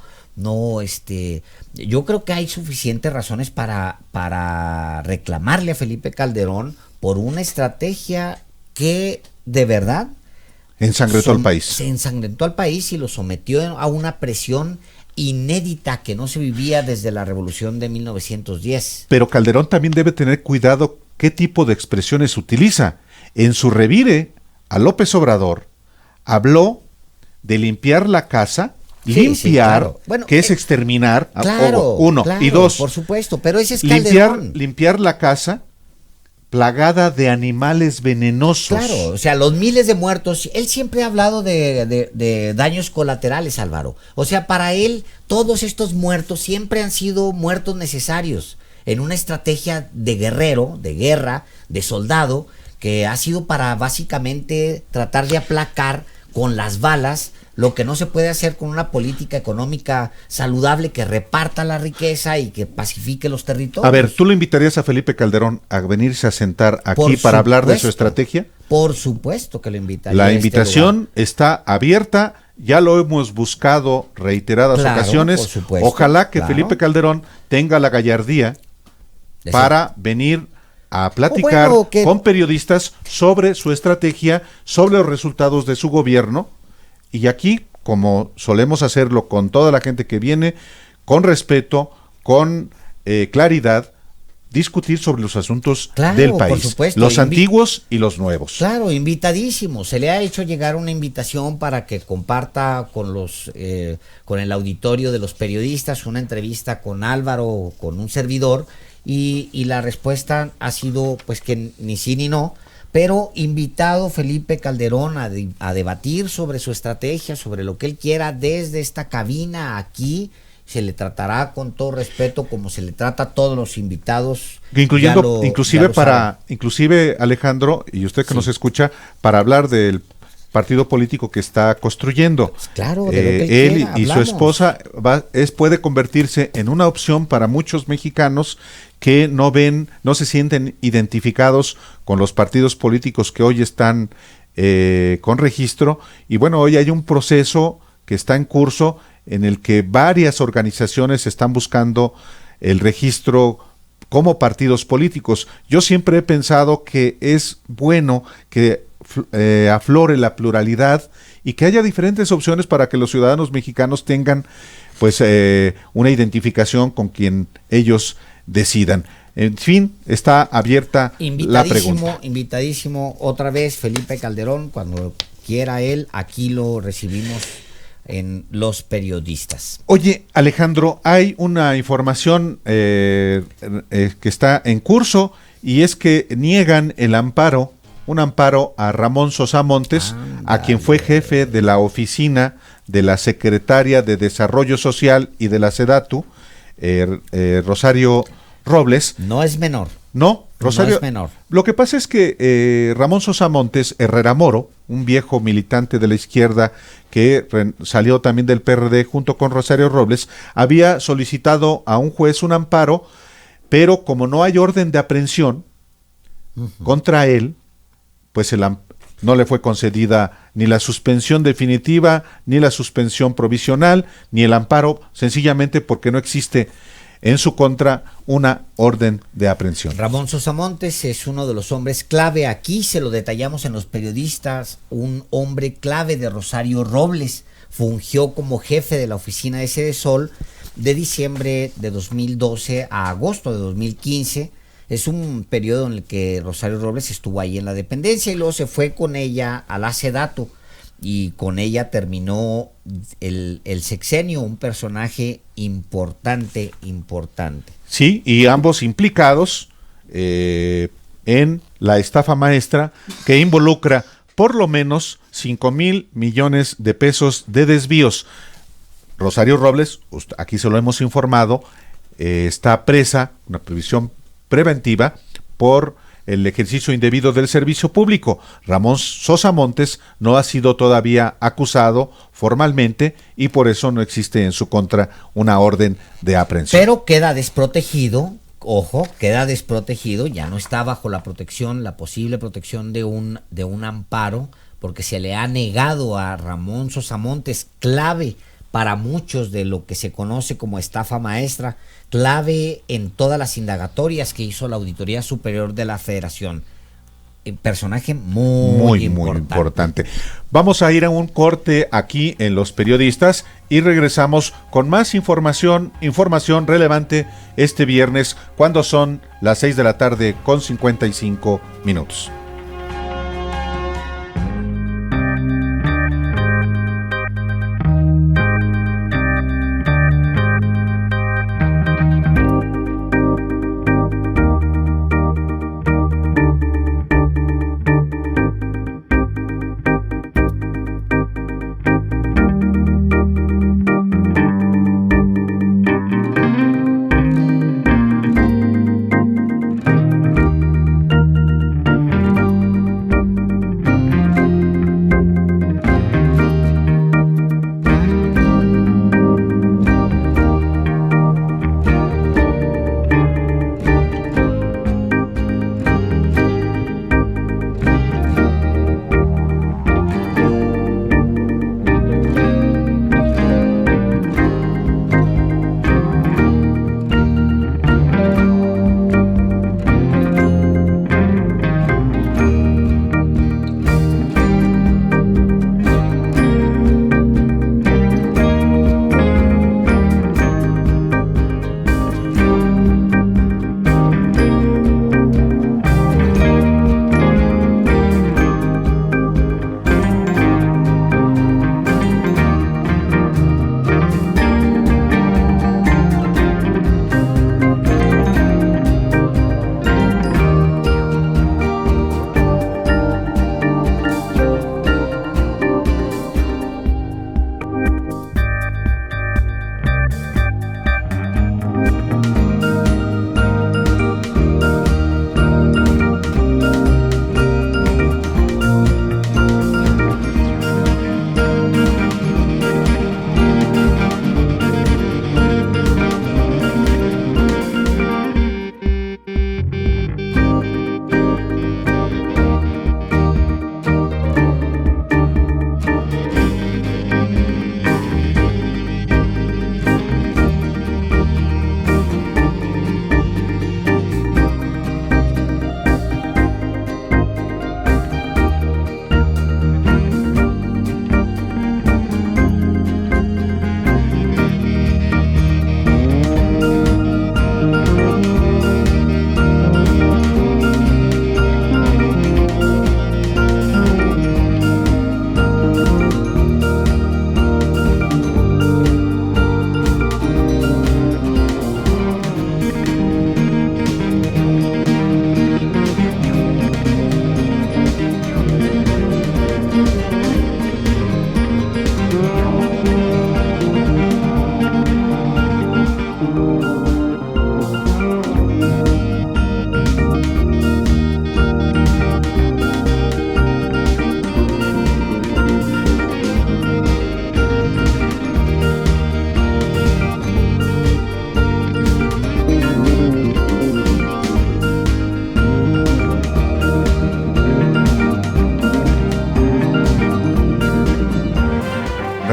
yo creo que hay suficientes razones para reclamarle a Felipe Calderón por una estrategia que de verdad ensangrentó al país. Se ensangrentó al país y lo sometió a una presión inédita que no se vivía desde la revolución de 1910. Pero Calderón también debe tener cuidado qué tipo de expresiones utiliza. En su revire a López Obrador habló de limpiar la casa, sí, claro. Bueno, que es exterminar, claro, uno, claro, y dos, por supuesto, pero ese es Calderón. Limpiar la casa plagada de animales venenosos. Claro, o sea, los miles de muertos, él siempre ha hablado de daños colaterales, Álvaro. O sea, para él, todos estos muertos siempre han sido muertos necesarios en una estrategia de guerrero, de guerra, de soldado, que ha sido para básicamente tratar de aplacar con las balas lo que no se puede hacer con una política económica saludable que reparta la riqueza y que pacifique los territorios. A ver, ¿tú le invitarías a Felipe Calderón a venirse a sentar aquí para hablar de su estrategia? Por supuesto que lo invitaría. La invitación está abierta, ya lo hemos buscado reiteradas ocasiones. Por supuesto, ojalá que Felipe Calderón tenga la gallardía para venir a platicar con periodistas sobre su estrategia, sobre los resultados de su gobierno. Y aquí, como solemos hacerlo con toda la gente que viene, con respeto, con claridad, discutir sobre los asuntos del país, por supuesto, los antiguos y los nuevos. Claro, invitadísimo. Se le ha hecho llegar una invitación para que comparta con el auditorio de los periodistas una entrevista con Álvaro, con un servidor, y la respuesta ha sido pues que ni sí ni no. Pero invitado Felipe Calderón a debatir sobre su estrategia, sobre lo que él quiera desde esta cabina aquí. Se le tratará con todo respeto como se le trata a todos los invitados. Inclusive Alejandro, y usted que nos escucha, para hablar del partido político que está construyendo. Claro, de lo que él quiera, y su esposa puede convertirse en una opción para muchos mexicanos que no se sienten identificados con los partidos políticos que hoy están con registro. Y bueno, hoy hay un proceso que está en curso en el que varias organizaciones están buscando el registro como partidos políticos. Yo siempre he pensado que es bueno que aflore la pluralidad y que haya diferentes opciones para que los ciudadanos mexicanos tengan pues una identificación con quien ellos decidan. En fin, está abierta la pregunta. Invitadísimo otra vez Felipe Calderón, cuando quiera él, aquí lo recibimos en Los Periodistas. Oye, Alejandro, hay una información que está en curso y es que niegan un amparo a Ramón Sosa Montes, a quien fue jefe de la oficina de la Secretaria de Desarrollo Social y de la SEDATU, Rosario Robles. No es menor. No, Rosario. No es menor. Lo que pasa es que Ramón Sosa Montes Herrera Moro, un viejo militante de la izquierda que salió también del PRD junto con Rosario Robles, había solicitado a un juez un amparo, pero como no hay orden de aprehensión contra él, pues no le fue concedida ni la suspensión definitiva, ni la suspensión provisional, ni el amparo, sencillamente porque no existe en su contra una orden de aprehensión. Ramón Sosa Montes es uno de los hombres clave, aquí se lo detallamos en Los Periodistas, un hombre clave de Rosario Robles, fungió como jefe de la oficina de Sedesol de diciembre de 2012 a agosto de 2015, es un periodo en el que Rosario Robles estuvo ahí en la dependencia y luego se fue con ella a la SEDATU y con ella terminó el sexenio, un personaje importante. Sí, y ambos implicados en la estafa maestra que involucra por lo menos 5,000 millones de pesos de desvíos. Rosario Robles, aquí se lo hemos informado, está presa, una previsión preventiva por el ejercicio indebido del servicio público. Ramón Sosa Montes no ha sido todavía acusado formalmente y por eso no existe en su contra una orden de aprehensión. Pero queda desprotegido, ojo, ya no está bajo la protección, la posible protección de un amparo, porque se le ha negado a Ramón Sosa Montes, clave para muchos de lo que se conoce como estafa maestra, clave en todas las indagatorias que hizo la Auditoría Superior de la Federación. Personaje muy importante. Vamos a ir a un corte aquí en Los Periodistas y regresamos con más información relevante este viernes cuando son las 6:55 p.m.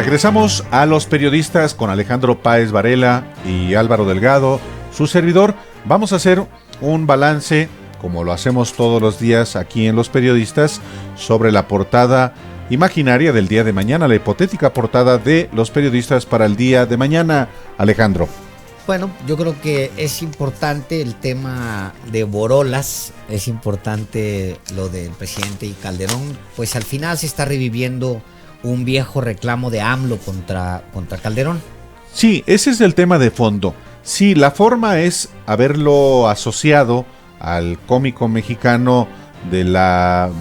Regresamos a los periodistas con Alejandro Páez Varela y Álvaro Delgado, su servidor. Vamos a hacer un balance, como lo hacemos todos los días aquí en Los Periodistas, sobre la portada imaginaria del día de mañana, la hipotética portada de Los Periodistas para el día de mañana. Alejandro. Bueno, yo creo que es importante el tema de Borolas, es importante lo del presidente y Calderón, pues al final se está reviviendo un viejo reclamo de AMLO contra Calderón. Sí, ese es el tema de fondo. Sí, la forma es haberlo asociado al cómico mexicano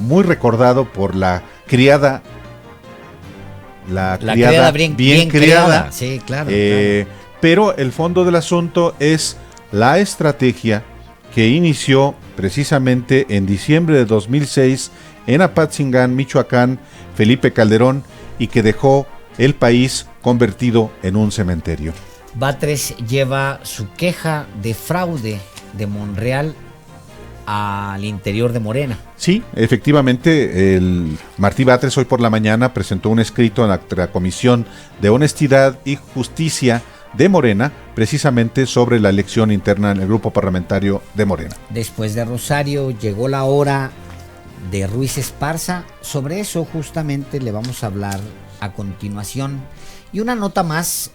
muy recordado por la criada. La criada bien criada. Sí, claro, claro. Pero el fondo del asunto es la estrategia que inició precisamente en diciembre de 2006 en Apatzingán, Michoacán, Felipe Calderón, y que dejó el país convertido en un cementerio. Batres lleva su queja de fraude de Monreal al interior de Morena. Sí, efectivamente, el Martí Batres hoy por la mañana presentó un escrito en la Comisión de Honestidad y Justicia de Morena, precisamente sobre la elección interna en el grupo parlamentario de Morena. Después de Rosario llegó la hora de Ruiz Esparza. Sobre eso justamente le vamos a hablar a continuación. Y una nota más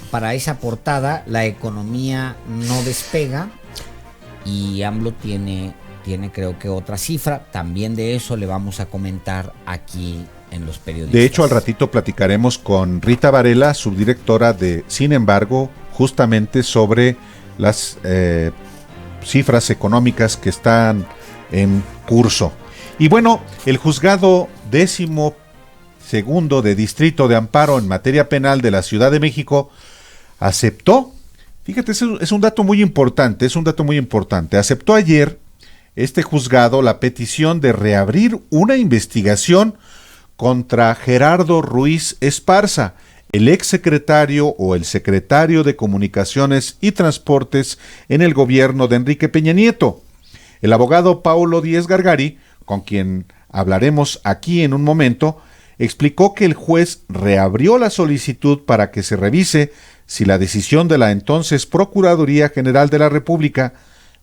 para esa portada: la economía no despega y AMLO tiene creo que otra cifra. También de eso le vamos a comentar aquí en Los Periodistas. De hecho, al ratito platicaremos con Rita Varela, subdirectora de Sin embargo, justamente sobre las cifras económicas que están en curso. Y bueno, el juzgado 12º de Distrito de Amparo en materia penal de la Ciudad de México aceptó, fíjate, es un dato muy importante, aceptó ayer este juzgado la petición de reabrir una investigación contra Gerardo Ruiz Esparza, el exsecretario o el secretario de Comunicaciones y Transportes en el gobierno de Enrique Peña Nieto. El abogado Paulo Díez Gargari, con quien hablaremos aquí en un momento, explicó que el juez reabrió la solicitud para que se revise si la decisión de la entonces Procuraduría General de la República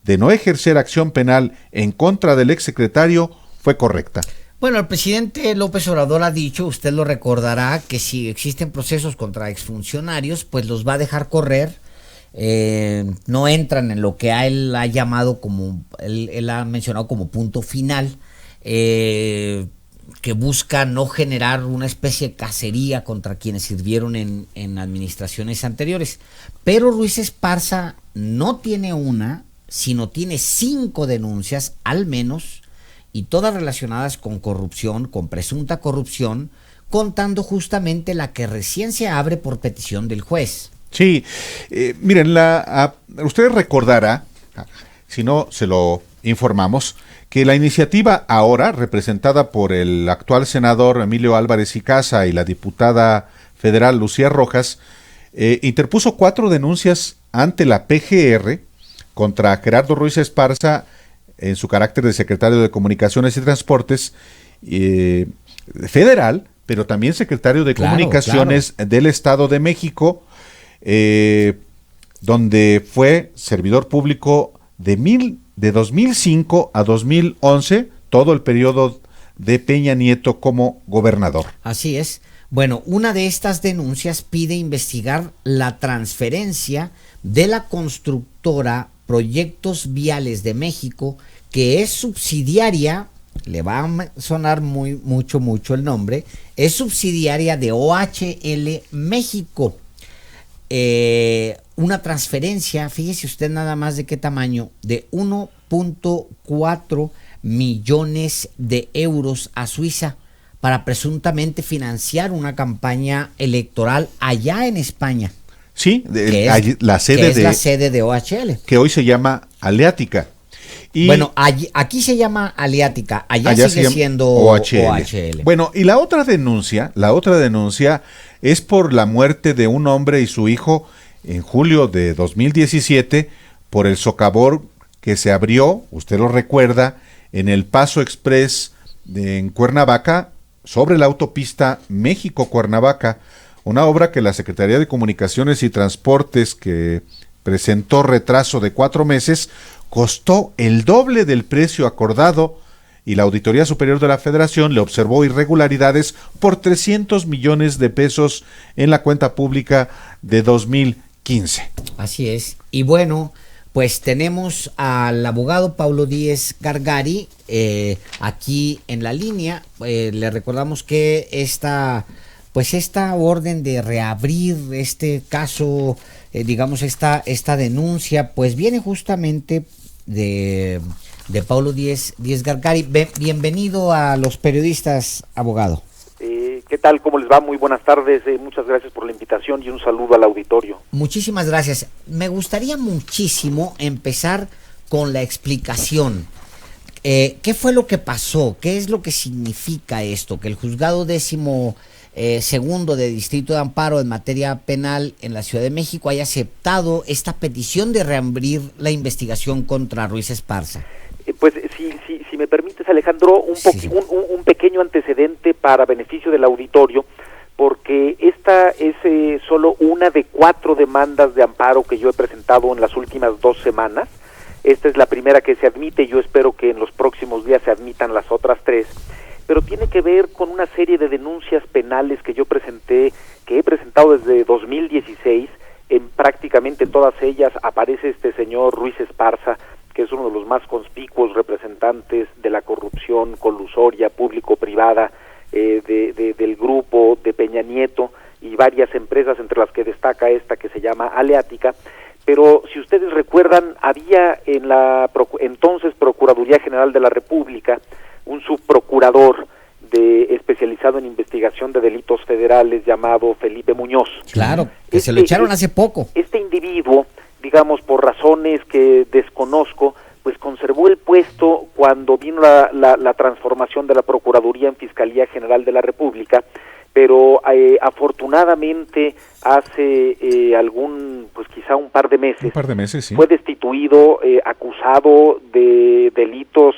de no ejercer acción penal en contra del exsecretario fue correcta. Bueno, el presidente López Obrador ha dicho, usted lo recordará, que si existen procesos contra exfuncionarios, pues los va a dejar correr. No entran en lo que él ha llamado como, él ha mencionado como punto final, que busca no generar una especie de cacería contra quienes sirvieron en administraciones anteriores. Pero Ruiz Esparza no tiene una, sino tiene 5 denuncias al menos, y todas relacionadas con corrupción, con presunta corrupción, contando justamente la que recién se abre por petición del juez. Sí, miren, usted recordará, si no se lo informamos, que la iniciativa ahora, representada por el actual senador Emilio Álvarez y Casa y la diputada federal Lucía Rojas, interpuso 4 denuncias ante la PGR contra Gerardo Ruiz Esparza en su carácter de secretario de Comunicaciones y Transportes federal, pero también secretario de Comunicaciones del Estado de México, donde fue servidor público de 2005 a 2011, todo el periodo de Peña Nieto como gobernador. Así es. Bueno, una de estas denuncias pide investigar la transferencia de la constructora Proyectos Viales de México, que es subsidiaria, le va a sonar mucho el nombre, es subsidiaria de OHL México. Una transferencia, fíjese usted nada más de qué tamaño, de 1.4 millones de euros a Suiza para presuntamente financiar una campaña electoral allá en España. Sí, la sede de OHL. Que hoy se llama Aleática. Y bueno, aquí se llama Aleática, allá sigue siendo OHL. Bueno, y la otra denuncia es por la muerte de un hombre y su hijo en julio de 2017 por el socavón que se abrió, usted lo recuerda, en el Paso Express en Cuernavaca, sobre la autopista México-Cuernavaca, una obra que la Secretaría de Comunicaciones y Transportes, que presentó retraso de 4 meses, costó el doble del precio acordado, y la Auditoría Superior de la Federación le observó irregularidades por 300 millones de pesos en la cuenta pública de 2015. Así es. Y bueno, pues tenemos al abogado Paulo Díez Gargari aquí en la línea. Le recordamos que esta orden de reabrir este caso, digamos esta denuncia, pues viene justamente de Paulo Díez Gargari. Bienvenido a Los Periodistas, abogado. ¿Qué tal? ¿Cómo les va? Muy buenas tardes. Muchas gracias por la invitación y un saludo al auditorio. Muchísimas gracias. Me gustaría muchísimo empezar con la explicación. ¿Qué fue lo que pasó? ¿Qué es lo que significa esto? Que el juzgado 12º de Distrito de Amparo en materia penal en la Ciudad de México haya aceptado esta petición de reabrir la investigación contra Ruiz Esparza. Pues si me permites, Alejandro, un pequeño antecedente para beneficio del auditorio, porque esta es solo una de 4 demandas de amparo que yo he presentado en las últimas 2 semanas. Esta es la primera que se admite, yo espero que en los próximos días se admitan las otras 3, pero tiene que ver con una serie de denuncias penales que yo presenté, que he presentado desde 2016, en prácticamente todas ellas aparece este señor Ruiz Esparza, que es uno de los más conspicuos representantes de la corrupción colusoria público-privada del grupo de Peña Nieto y varias empresas, entre las que destaca esta que se llama Aleática. Pero si ustedes recuerdan, había en la entonces Procuraduría General de la República un subprocurador especializado en investigación de delitos federales llamado Felipe Muñoz. Claro, que se lo echaron hace poco. Este individuo, digamos, por razones que desconozco, pues conservó el puesto cuando vino la transformación de la Procuraduría en Fiscalía General de la República, pero afortunadamente hace quizá un par de meses, sí, fue destituido, acusado de delitos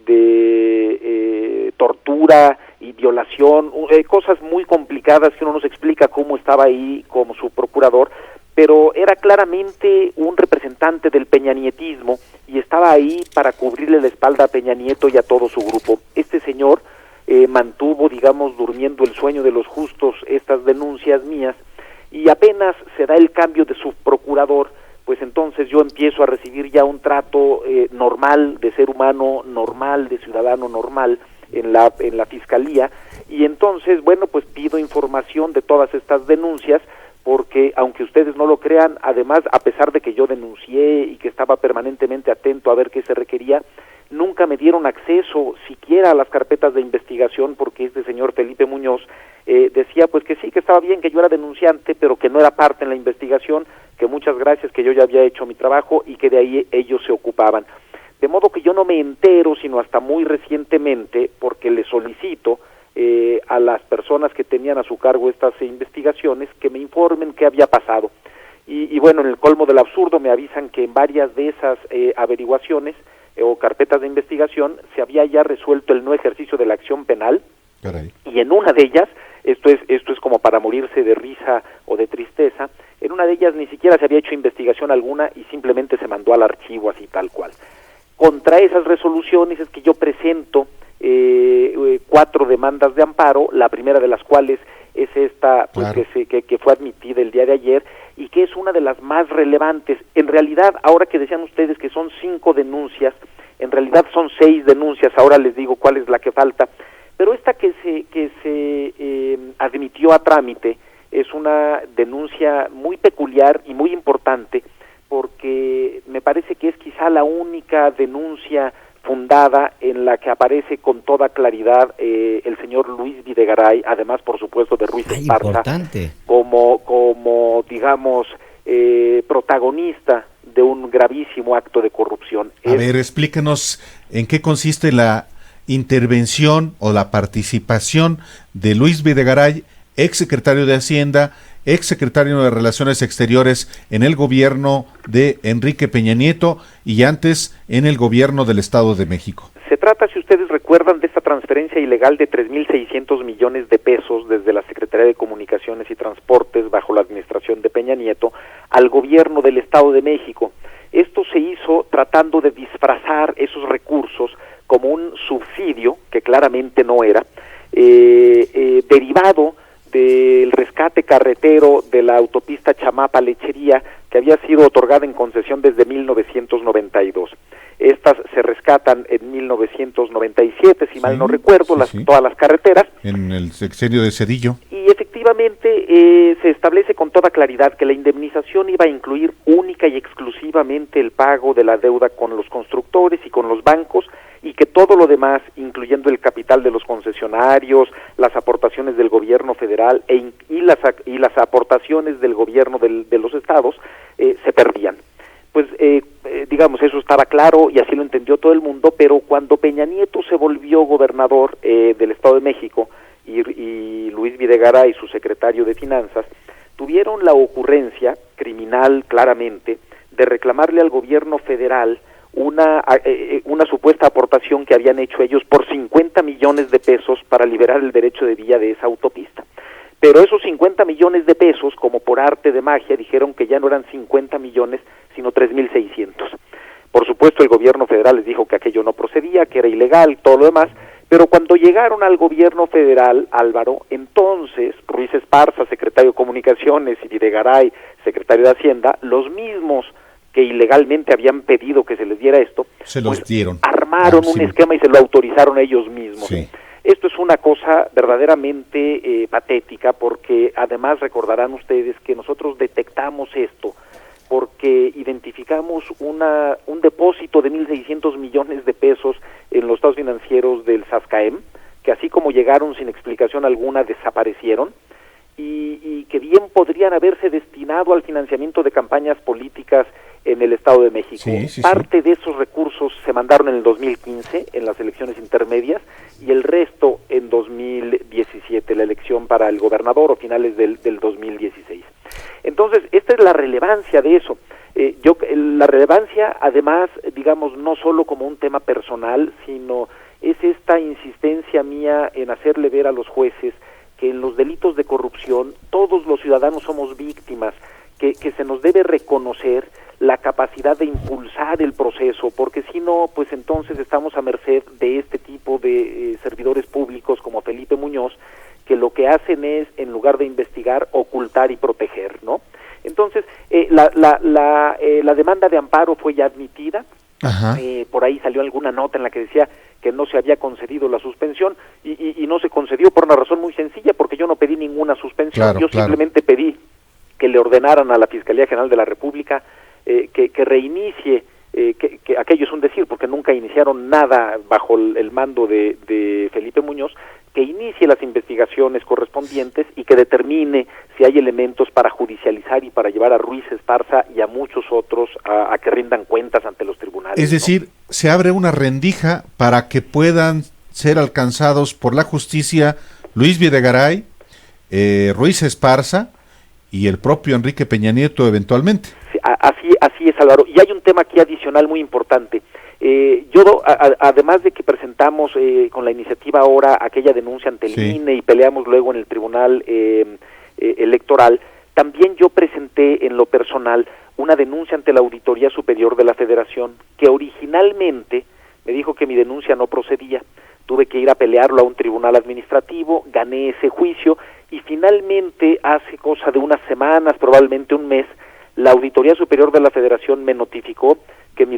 de tortura y violación, cosas muy complicadas que uno no se explica cómo estaba ahí como su procurador, pero era claramente un representante del peñanietismo y estaba ahí para cubrirle la espalda a Peña Nieto y a todo su grupo. Este señor mantuvo, digamos, durmiendo el sueño de los justos estas denuncias mías, y apenas se da el cambio de subprocurador, pues entonces yo empiezo a recibir ya un trato normal, de ser humano normal, de ciudadano normal en la fiscalía, y entonces, bueno, pues pido información de todas estas denuncias, porque aunque ustedes no lo crean, además, a pesar de que yo denuncié y que estaba permanentemente atento a ver qué se requería, nunca me dieron acceso siquiera a las carpetas de investigación, porque este señor Felipe Muñoz decía pues que sí, que estaba bien, que yo era denunciante, pero que no era parte en la investigación, que muchas gracias, que yo ya había hecho mi trabajo y que de ahí ellos se ocupaban. De modo que yo no me entero sino hasta muy recientemente, porque le solicito a las personas que tenían a su cargo estas investigaciones que me informen qué había pasado. Y bueno, en el colmo del absurdo me avisan que en varias de esas averiguaciones o carpetas de investigación se había ya resuelto el no ejercicio de la acción penal. Caray. Y en una de ellas, esto es como para morirse de risa o de tristeza, en una de ellas ni siquiera se había hecho investigación alguna y simplemente se mandó al archivo así tal cual. Contra esas resoluciones es que yo presento 4 demandas de amparo, la primera de las cuales es esta, pues, claro, que fue admitida el día de ayer y que es una de las más relevantes. En realidad, ahora que decían ustedes que son 5 denuncias, en realidad son 6 denuncias, ahora les digo cuál es la que falta, pero esta que se admitió a trámite es una denuncia muy peculiar y muy importante, porque me parece que es quizá la única denuncia fundada en la que aparece con toda claridad el señor Luis Videgaray, además por supuesto de Ruiz Esparza, como digamos protagonista de un gravísimo acto de corrupción. A ver, explíquenos en qué consiste la intervención o la participación de Luis Videgaray, exsecretario de Hacienda, exsecretario de Relaciones Exteriores en el gobierno de Enrique Peña Nieto y antes en el gobierno del Estado de México. Se trata, si ustedes recuerdan, de esta transferencia ilegal de 3.600 millones de pesos desde la Secretaría de Comunicaciones y Transportes bajo la administración de Peña Nieto al gobierno del Estado de México. Esto se hizo tratando de disfrazar esos recursos como un subsidio, que claramente no era, derivado del rescate carretero de la autopista Chamapa-Lechería, que había sido otorgada en concesión desde 1992. Estas se rescatan en 1997, si mal no recuerdo, todas las carreteras. En el sexenio de Zedillo. Y efectivamente se establece con toda claridad que la indemnización iba a incluir única y exclusivamente el pago de la deuda con los constructores y con los bancos, y que todo lo demás, incluyendo el capital de los concesionarios, las aportaciones del gobierno federal y las aportaciones del gobierno de los estados, se perdían. Pues digamos, eso estaba claro y así lo entendió todo el mundo, pero cuando Peña Nieto se volvió gobernador del Estado de México y Luis Videgaray, su secretario de Finanzas, tuvieron la ocurrencia criminal claramente de reclamarle al gobierno federal una supuesta aportación que habían hecho ellos por 50 millones de pesos para liberar el derecho de vía de esa autopista. Pero esos 50 millones de pesos, como por arte de magia, dijeron que ya no eran 50 millones, sino 3.600. Por supuesto, el gobierno federal les dijo que aquello no procedía, que era ilegal, todo lo demás, pero cuando llegaron al gobierno federal, Álvaro, entonces Ruiz Esparza, secretario de Comunicaciones, y Videgaray, secretario de Hacienda, los mismos que ilegalmente habían pedido que se les diera esto, se los dieron. Armaron un esquema y se lo autorizaron ellos mismos. Sí. Esto es una cosa verdaderamente patética, porque además recordarán ustedes que nosotros detectamos esto porque identificamos un depósito de 1.600 millones de pesos en los estados financieros del SASCAEM, que así como llegaron sin explicación alguna, desaparecieron, y que bien podrían haberse destinado al financiamiento de campañas políticas en el Estado de México. Parte de esos recursos se mandaron en el 2015, en las elecciones intermedias, y el resto en 2017, la elección para el gobernador, o finales del 2016. Entonces, esta es la relevancia de eso. La relevancia, además, digamos, no solo como un tema personal, sino es esta insistencia mía en hacerle ver a los jueces que en los delitos de corrupción todos los ciudadanos somos víctimas, que se nos debe reconocer la capacidad de impulsar el proceso, porque si no, pues entonces estamos a merced de este tipo de servidores públicos como Felipe Muñoz, que lo que hacen es, en lugar de investigar, ocultar y proteger, ¿no? Entonces, la demanda de amparo fue ya admitida. Por ahí salió alguna nota en la que decía que no se había concedido la suspensión, y no se concedió por una razón muy sencilla, porque yo no pedí ninguna suspensión. Yo simplemente pedí que le ordenaran a la Fiscalía General de la República que reinicie, que aquello es un decir, porque nunca iniciaron nada bajo el mando de Felipe Muñoz, que inicie las investigaciones correspondientes y que determine si hay elementos para judicializar y para llevar a Ruiz Esparza y a muchos otros a que rindan cuentas ante los tribunales. Es decir, se abre una rendija para que puedan ser alcanzados por la justicia Luis Videgaray, Ruiz Esparza y el propio Enrique Peña Nieto eventualmente. Sí, así es, Álvaro. Y hay un tema aquí adicional muy importante. Además de que presentamos con la iniciativa ahora aquella denuncia ante el INE y peleamos luego en el Tribunal Electoral, también yo presenté en lo personal una denuncia ante la Auditoría Superior de la Federación, que originalmente me dijo que mi denuncia no procedía. Tuve que ir a pelearlo a un tribunal administrativo, gané ese juicio, y finalmente hace cosa de unas semanas, probablemente un mes, la Auditoría Superior de la Federación me notificó que mi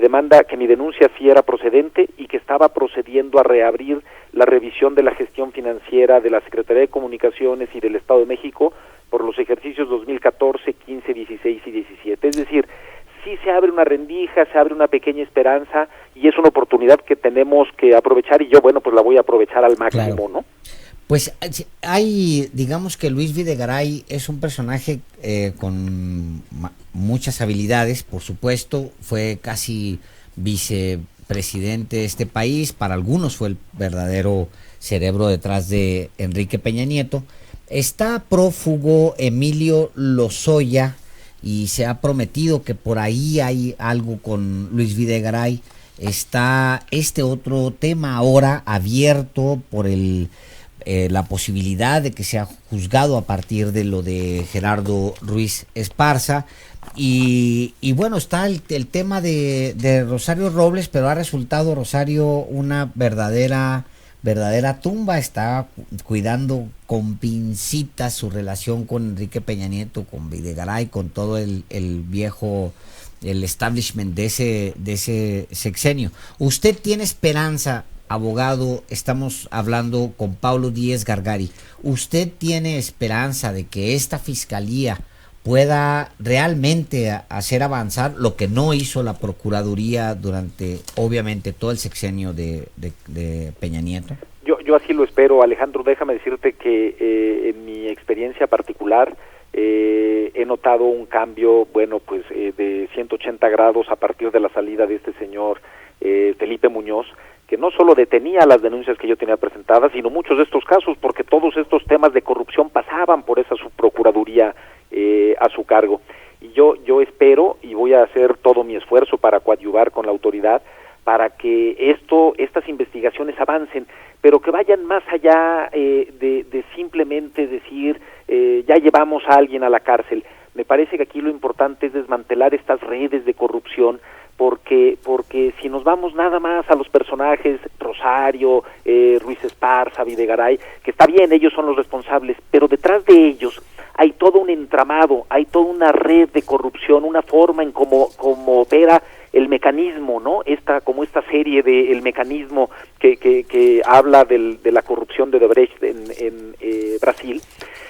denuncia sí era procedente y que estaba procediendo a reabrir la revisión de la gestión financiera de la Secretaría de Comunicaciones y del Estado de México por los ejercicios 2014, 15, 16 y 17. Es decir, sí se abre una rendija, se abre una pequeña esperanza, y es una oportunidad que tenemos que aprovechar, y yo, bueno, pues la voy a aprovechar al máximo, ¿no? Pues digamos que Luis Videgaray es un personaje con muchas habilidades, por supuesto, fue casi vicepresidente de este país, para algunos fue el verdadero cerebro detrás de Enrique Peña Nieto. Está prófugo Emilio Lozoya, y se ha prometido que por ahí hay algo con Luis Videgaray. está este otro tema ahora abierto por la posibilidad de que sea juzgado a partir de lo de Gerardo Ruiz Esparza. Y bueno, está el tema de Rosario Robles, pero ha resultado Rosario una verdadera tumba. Está cuidando con pincitas su relación con Enrique Peña Nieto, con Videgaray, con todo el establishment de ese sexenio. ¿Usted tiene esperanza, abogado? Estamos hablando con Paulo Díez Gargari. ¿Usted tiene esperanza de que esta fiscalía pueda realmente hacer avanzar lo que no hizo la Procuraduría durante, obviamente, todo el sexenio de Peña Nieto? Yo así lo espero, Alejandro. Déjame decirte que en mi experiencia particular he notado un cambio, de 180 grados a partir de la salida de este señor Felipe Muñoz, que no solo detenía las denuncias que yo tenía presentadas, sino muchos de estos casos, porque todos estos temas de corrupción pasaban por esa subprocuraduría a su cargo. Y yo espero y voy a hacer todo mi esfuerzo para coadyuvar con la autoridad para que estas investigaciones avancen, pero que vayan más allá de simplemente decir ya llevamos a alguien a la cárcel. Me parece que aquí lo importante es desmantelar estas redes de corrupción, porque si nos vamos nada más a los personajes Rosario, Ruiz Esparza, Videgaray, que está bien, ellos son los responsables, pero detrás de ellos hay todo un entramado, hay toda una red de corrupción, una forma en cómo opera el mecanismo, ¿no? Esta serie de El Mecanismo que habla de la corrupción de Odebrecht en Brasil.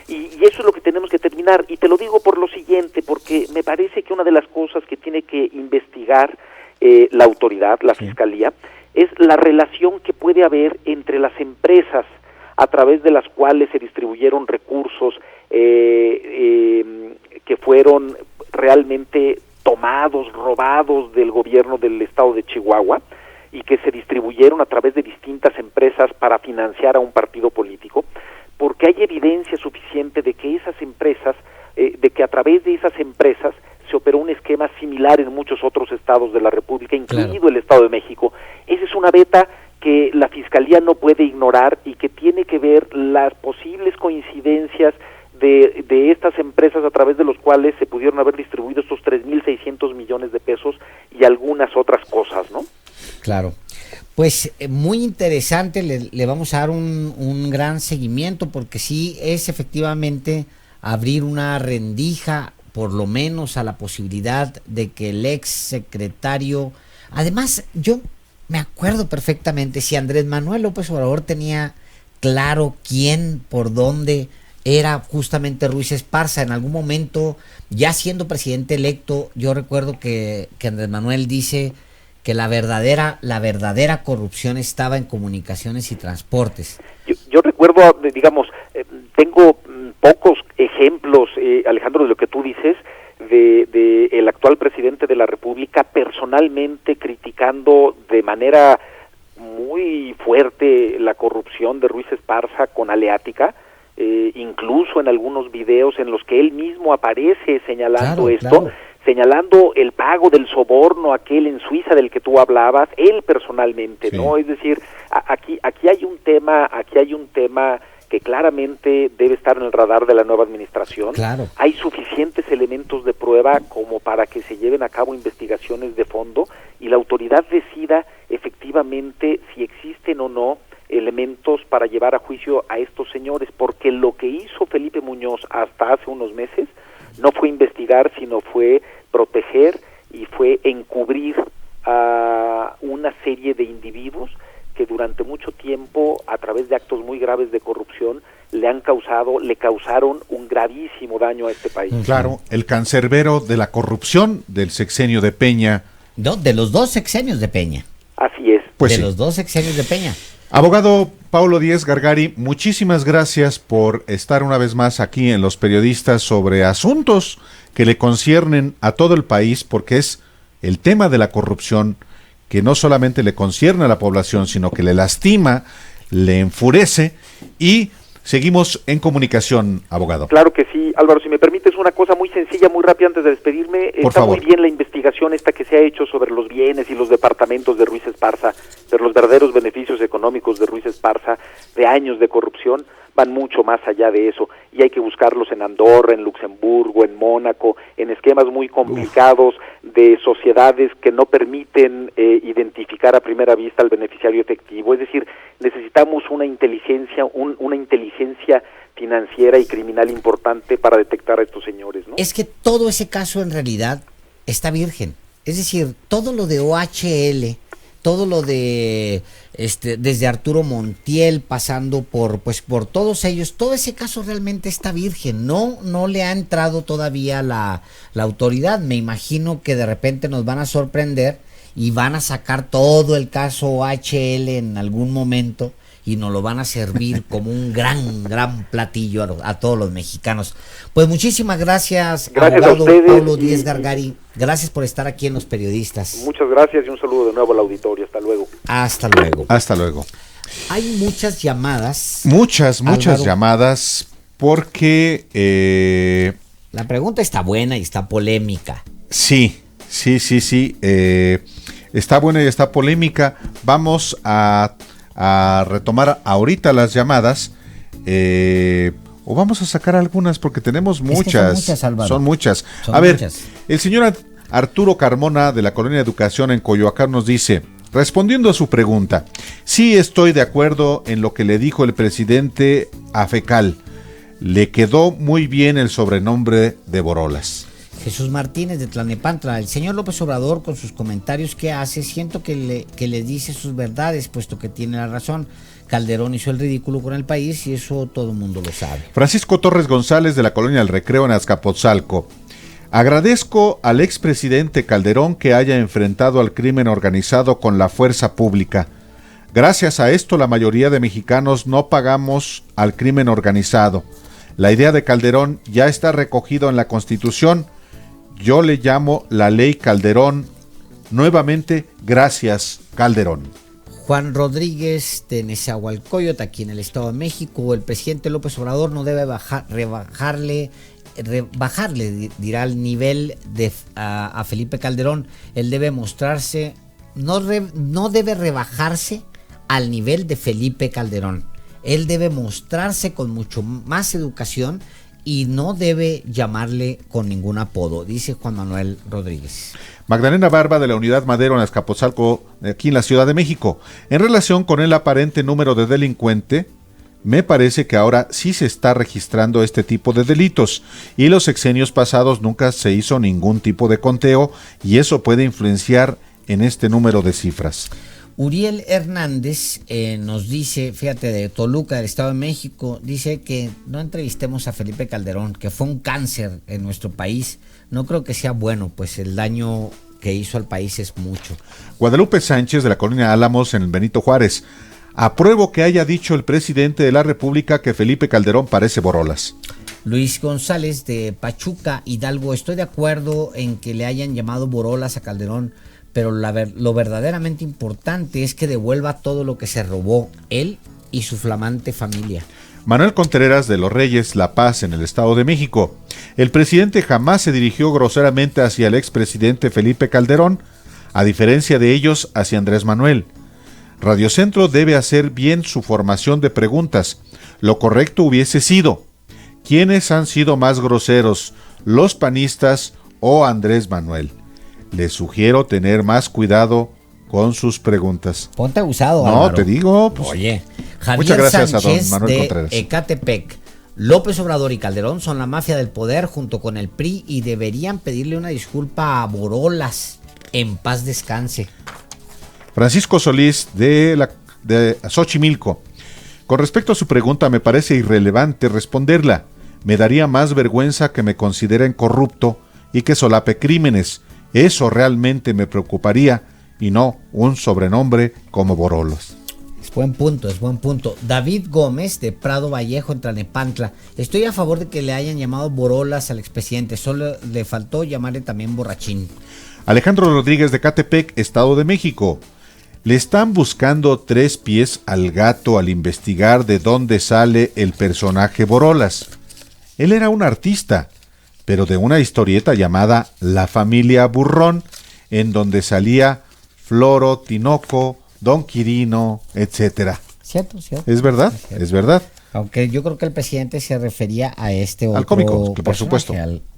Y eso es lo que tenemos que terminar, y te lo digo por lo siguiente, porque me parece que una de las cosas que tiene que investigar la autoridad, la Fiscalía, es la relación que puede haber entre las empresas a través de las cuales se distribuyeron recursos que fueron realmente tomados, robados del gobierno del estado de Chihuahua, y que se distribuyeron a través de distintas empresas para financiar a un partido político, porque hay evidencia suficiente de que esas empresas, de que a través de esas empresas se operó un esquema similar en muchos otros estados de la República, incluido el Estado de México. Esa es una beta que la Fiscalía no puede ignorar y que tiene que ver las posibles coincidencias de estas empresas a través de los cuales se pudieron haber distribuido estos 3.600 millones de pesos y algunas otras cosas, ¿no? Claro. Pues muy interesante, le vamos a dar un gran seguimiento, porque sí es efectivamente abrir una rendija, por lo menos, a la posibilidad de que el ex secretario... Además, yo me acuerdo perfectamente, si Andrés Manuel López Obrador tenía claro quién, por dónde era justamente Ruiz Esparza. En algún momento, ya siendo presidente electo, yo recuerdo que Andrés Manuel dice que la verdadera corrupción estaba en comunicaciones y transportes. Yo recuerdo, digamos, tengo pocos ejemplos, Alejandro, de lo que tú dices, de el actual presidente de la República personalmente criticando de manera muy fuerte la corrupción de Ruiz Esparza con Aleática, incluso en algunos videos en los que él mismo aparece señalando señalando el pago del soborno aquel en Suiza del que tú hablabas, él personalmente, ¿no? Es decir, aquí hay un tema que claramente debe estar en el radar de la nueva administración. Claro. Hay suficientes elementos de prueba como para que se lleven a cabo investigaciones de fondo y la autoridad decida efectivamente si existen o no elementos para llevar a juicio a estos señores, porque lo que hizo Felipe Muñoz hasta hace unos meses no fue investigar, sino fue proteger y fue encubrir a una serie de individuos que durante mucho tiempo, a través de actos muy graves de corrupción, le causaron un gravísimo daño a este país. Claro, el cancerbero de la corrupción del sexenio de Peña. No, de los dos sexenios de Peña. Así es. Pues de sí. los dos sexenios de Peña. Abogado Paulo Díez Gargari, muchísimas gracias por estar una vez más aquí en Los Periodistas sobre asuntos que le conciernen a todo el país, porque es el tema de la corrupción que no solamente le concierne a la población, sino que le lastima, le enfurece y Seguimos en comunicación, abogado. Claro que sí, Álvaro, si me permites una cosa muy sencilla, muy rápida antes de despedirme. Por favor. Muy bien la investigación esta que se ha hecho sobre los bienes y los departamentos de Ruiz Esparza, pero los verdaderos beneficios económicos de Ruiz Esparza, de años de corrupción, van mucho más allá de eso, y hay que buscarlos en Andorra, en Luxemburgo, en Mónaco, en esquemas muy complicados de sociedades que no permiten identificar a primera vista al beneficiario efectivo. Es decir, necesitamos una inteligencia financiera y criminal importante para detectar a estos señores, ¿no? Es que todo ese caso en realidad está virgen. Es decir, todo lo de OHL, todo lo de desde Arturo Montiel pasando por todos ellos, todo ese caso realmente está virgen. No le ha entrado todavía la autoridad. Me imagino que de repente nos van a sorprender y van a sacar todo el caso OHL en algún momento y nos lo van a servir como un gran platillo a todos los mexicanos. Pues muchísimas gracias abogado a ustedes, Pablo Díez Gargari. Gracias por estar aquí en Los Periodistas. Muchas gracias y un saludo de nuevo al auditorio. Hasta luego. Hasta luego. Hasta luego. Hay muchas llamadas. Muchas Álvaro, llamadas porque... la pregunta está buena y está polémica. Sí. Está buena y está polémica. Vamos a retomar ahorita las llamadas. O vamos a sacar algunas porque tenemos muchas. Son muchas, Álvaro. A ver, el señor Arturo Carmona de la Colonia Educación en Coyoacán nos dice, respondiendo a su pregunta, sí estoy de acuerdo en lo que le dijo el presidente a FECAL. Le quedó muy bien el sobrenombre de Borolas. Jesús Martínez de Tlalnepantla, el señor López Obrador con sus comentarios que hace, siento que le dice sus verdades, puesto que tiene la razón. Calderón hizo el ridículo con el país y eso todo el mundo lo sabe. Francisco Torres González de la Colonia El Recreo en Azcapotzalco. Agradezco al expresidente Calderón que haya enfrentado al crimen organizado con la fuerza pública. Gracias a esto la mayoría de mexicanos no pagamos al crimen organizado. La idea de Calderón ya está recogido en la Constitución. Yo le llamo la ley Calderón. Nuevamente, gracias, Calderón. Juan Rodríguez de Nezahualcóyotl, aquí en el Estado de México. El presidente López Obrador no debe bajarle, dirá, el nivel a Felipe Calderón. Él debe mostrarse, no debe rebajarse al nivel de Felipe Calderón. Él debe mostrarse con mucho más educación y no debe llamarle con ningún apodo, dice Juan Manuel Rodríguez. Magdalena Barba de la Unidad Madero en Azcapotzalco, aquí en la Ciudad de México. En relación con el aparente número de delincuente, me parece que ahora sí se está registrando este tipo de delitos y los sexenios pasados nunca se hizo ningún tipo de conteo y eso puede influenciar en este número de cifras. Uriel Hernández nos dice, fíjate, de Toluca, del Estado de México, dice que no entrevistemos a Felipe Calderón, que fue un cáncer en nuestro país. No creo que sea bueno, pues el daño que hizo al país es mucho. Guadalupe Sánchez de la Colonia Álamos en Benito Juárez. Apruebo que haya dicho el presidente de la República que Felipe Calderón parece Borolas. Luis González de Pachuca, Hidalgo, estoy de acuerdo en que le hayan llamado Borolas a Calderón, pero lo verdaderamente importante es que devuelva todo lo que se robó él y su flamante familia. Manuel Contreras de Los Reyes, La Paz, en el Estado de México. El presidente jamás se dirigió groseramente hacia el expresidente Felipe Calderón, a diferencia de ellos hacia Andrés Manuel. Radio Centro debe hacer bien su formación de preguntas. Lo correcto hubiese sido: ¿quiénes han sido más groseros, los panistas o Andrés Manuel? Les sugiero tener más cuidado con sus preguntas. Ponte abusado, No, Álvaro. te digo. Pues, oye, Javier muchas gracias Sánchez a don Manuel de Contreras. Ecatepec. López Obrador y Calderón son la mafia del poder junto con el PRI y deberían pedirle una disculpa a Borolas. En paz descanse. Francisco Solís de Xochimilco. Con respecto a su pregunta, me parece irrelevante responderla. Me daría más vergüenza que me consideren corrupto y que solape crímenes. Eso realmente me preocuparía y no un sobrenombre como Borolas. Es buen punto. David Gómez de Prado Vallejo en Tlalnepantla. Estoy a favor de que le hayan llamado Borolas al expresidente. Solo le faltó llamarle también borrachín. Alejandro Rodríguez de Catepec, Estado de México. Le están buscando 3 pies al gato al investigar de dónde sale el personaje Borolas. Él era un artista, pero de una historieta llamada La Familia Burrón, en donde salía Floro, Tinoco, Don Quirino, etcétera. Cierto. ¿Es verdad? Es verdad. Aunque yo creo que el presidente se refería a este otro al cómico, que por personaje, supuesto.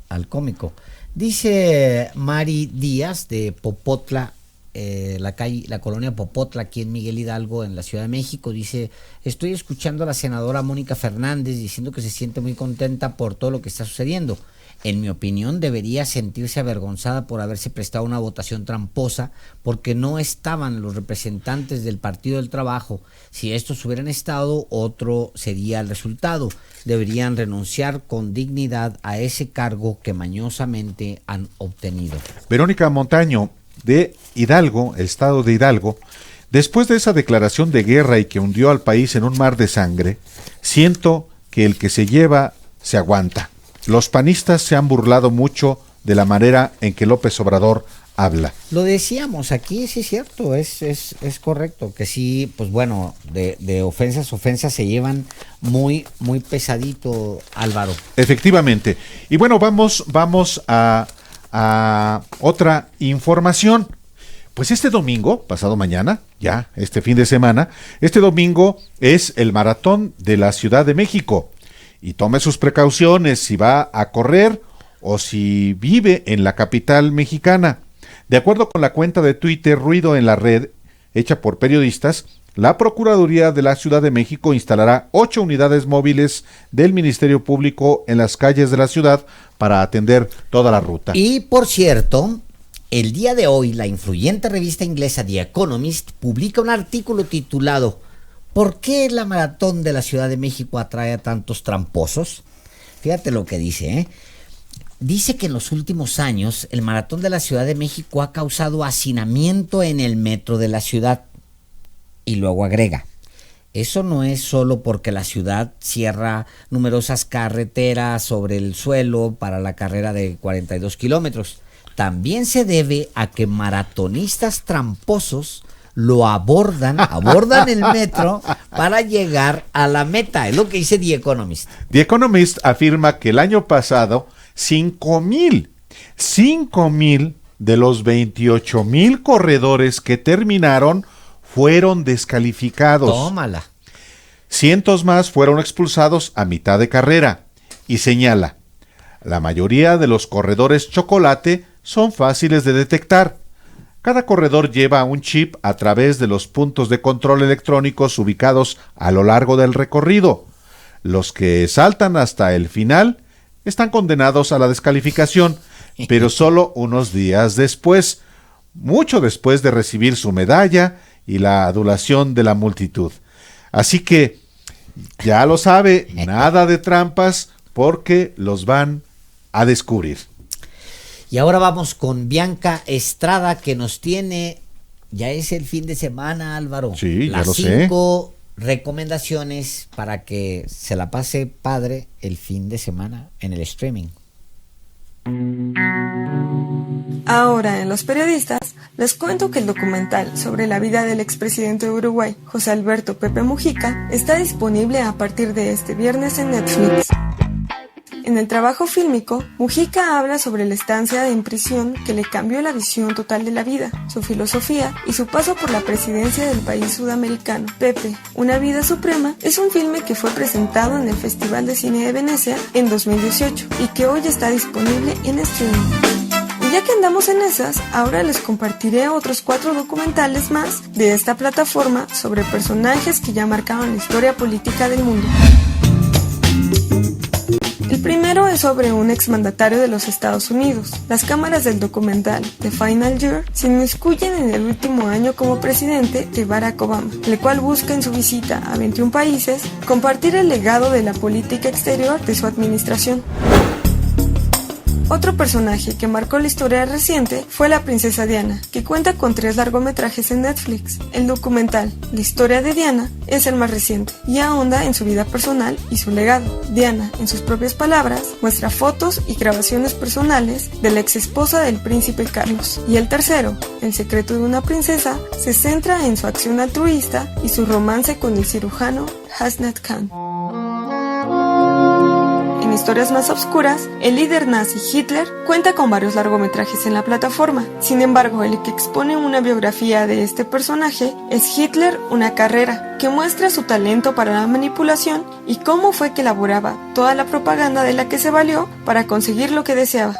Al cómico. Dice Mari Díaz de Popotla, la colonia Popotla, aquí en Miguel Hidalgo, en la Ciudad de México. Dice: estoy escuchando a la senadora Mónica Fernández diciendo que se siente muy contenta por todo lo que está sucediendo. En mi opinión, debería sentirse avergonzada por haberse prestado una votación tramposa, porque no estaban los representantes del Partido del Trabajo. Si estos hubieran estado, otro sería el resultado. Deberían renunciar con dignidad a ese cargo que mañosamente han obtenido. Verónica Montaño, de Hidalgo, el estado de Hidalgo, después de esa declaración de guerra y que hundió al país en un mar de sangre, siento que el que se lleva se aguanta. Los panistas se han burlado mucho de la manera en que López Obrador habla. Lo decíamos aquí, sí es cierto, es correcto, que sí, pues bueno, de ofensas se llevan muy pesadito, Álvaro. Efectivamente. Y bueno, vamos a otra información. Pues este domingo, pasado mañana, ya este fin de semana, este domingo es el maratón de la Ciudad de México. Y tome sus precauciones si va a correr o si vive en la capital mexicana. De acuerdo con la cuenta de Twitter Ruido en la Red, hecha por periodistas, la Procuraduría de la Ciudad de México instalará 8 unidades móviles del Ministerio Público en las calles de la ciudad para atender toda la ruta. Y por cierto, el día de hoy la influyente revista inglesa The Economist publica un artículo titulado ¿Por qué la maratón de la Ciudad de México atrae a tantos tramposos? Fíjate lo que dice, ¿eh? Dice que en los últimos años el maratón de la Ciudad de México ha causado hacinamiento en el metro de la ciudad. Y luego agrega: eso no es solo porque la ciudad cierra numerosas carreteras sobre el suelo para la carrera de 42 kilómetros. También se debe a que maratonistas tramposos lo abordan el metro para llegar a la meta. Es lo que dice The Economist. The Economist afirma que el año pasado 5,000 de los 28,000 corredores que terminaron fueron descalificados. Tómala. Cientos más fueron expulsados a mitad de carrera. Y señala: la mayoría de los corredores chocolate son fáciles de detectar. Cada corredor lleva un chip a través de los puntos de control electrónicos ubicados a lo largo del recorrido. Los que saltan hasta el final están condenados a la descalificación, pero solo unos días después, mucho después de recibir su medalla y la adulación de la multitud. Así que, ya lo sabe, nada de trampas porque los van a descubrir. Y ahora vamos con Bianca Estrada, que nos tiene, ya es el fin de semana, Álvaro. Sí, las ya lo sé. 5 recomendaciones para que se la pase padre el fin de semana en el streaming. Ahora en Los Periodistas les cuento que el documental sobre la vida del expresidente de Uruguay, José Alberto Pepe Mujica, está disponible a partir de este viernes en Netflix. En el trabajo fílmico, Mujica habla sobre la estancia en prisión que le cambió la visión total de la vida, su filosofía y su paso por la presidencia del país sudamericano. Pepe, una vida suprema, es un filme que fue presentado en el Festival de Cine de Venecia en 2018 y que hoy está disponible en streaming. Y ya que andamos en esas, ahora les compartiré otros 4 documentales más de esta plataforma sobre personajes que ya marcaron la historia política del mundo. El primero es sobre un exmandatario de los Estados Unidos. Las cámaras del documental The Final Year se inmiscuyen en el último año como presidente de Barack Obama, el cual busca en su visita a 21 países compartir el legado de la política exterior de su administración. Otro personaje que marcó la historia reciente fue la princesa Diana, que cuenta con 3 largometrajes en Netflix. El documental La historia de Diana es el más reciente y ahonda en su vida personal y su legado. Diana, en sus propias palabras, muestra fotos y grabaciones personales de la ex esposa del príncipe Carlos. Y el tercero, El secreto de una princesa, se centra en su acción altruista y su romance con el cirujano Hasnat Khan. En historias más oscuras, el líder nazi Hitler cuenta con varios largometrajes en la plataforma. Sin embargo, el que expone una biografía de este personaje es Hitler, una carrera, que muestra su talento para la manipulación y cómo fue que elaboraba toda la propaganda de la que se valió para conseguir lo que deseaba.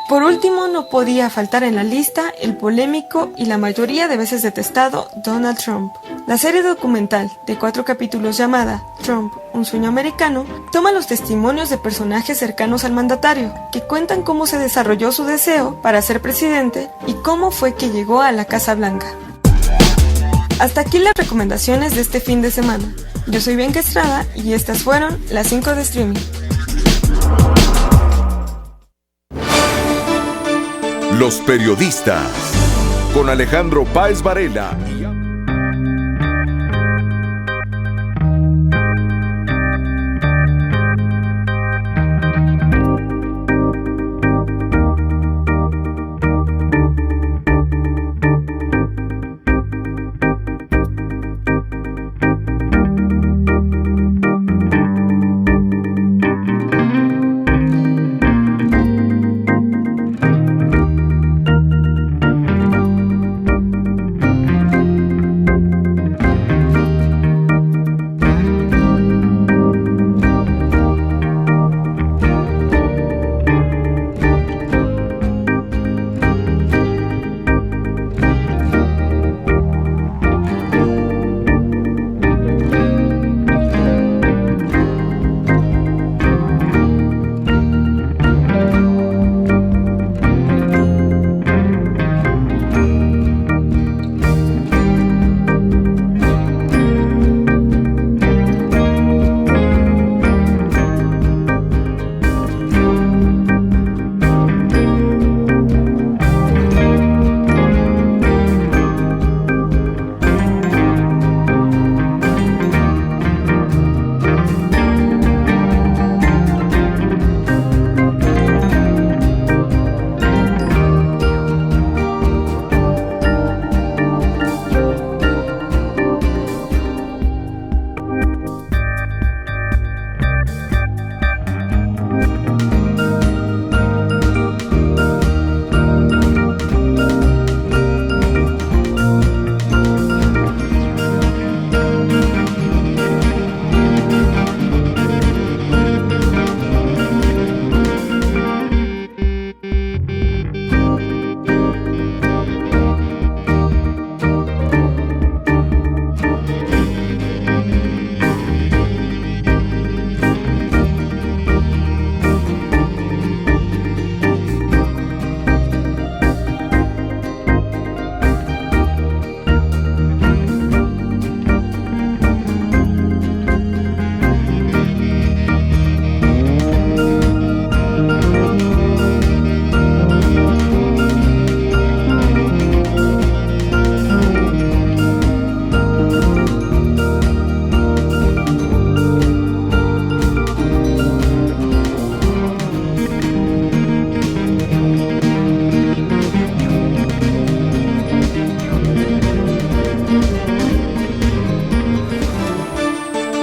Por último, no podía faltar en la lista el polémico y la mayoría de veces detestado Donald Trump. La serie documental de 4 capítulos llamada Trump, un sueño americano, toma los testimonios de personajes cercanos al mandatario, que cuentan cómo se desarrolló su deseo para ser presidente y cómo fue que llegó a la Casa Blanca. Hasta aquí las recomendaciones de este fin de semana. Yo soy Bianca Estrada y estas fueron las 5 de streaming. Los periodistas con Alejandro Páez Varela y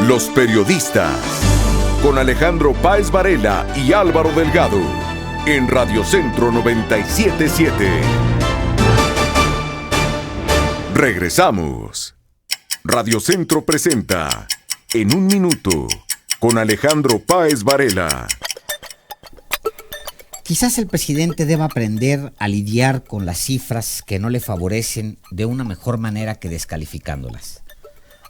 Los periodistas con Alejandro Páez Varela y Álvaro Delgado en Radio Centro 97.7. Regresamos. Radio Centro presenta En un minuto con Alejandro Páez Varela. Quizás el presidente deba aprender a lidiar con las cifras que no le favorecen de una mejor manera que descalificándolas.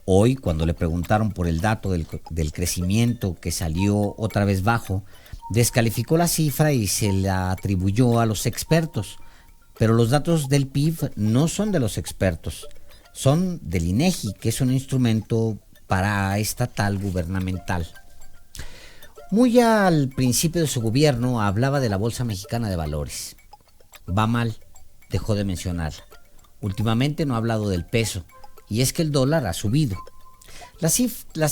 Hoy, cuando le preguntaron por el dato del crecimiento que salió otra vez bajo, descalificó la cifra y se la atribuyó a los expertos. Pero los datos del PIB no son de los expertos, son del INEGI, que es un instrumento paraestatal gubernamental. Muy al principio de su gobierno hablaba de la Bolsa Mexicana de Valores. Va mal, dejó de mencionarla. Últimamente no ha hablado del peso, y es que el dólar ha subido. Las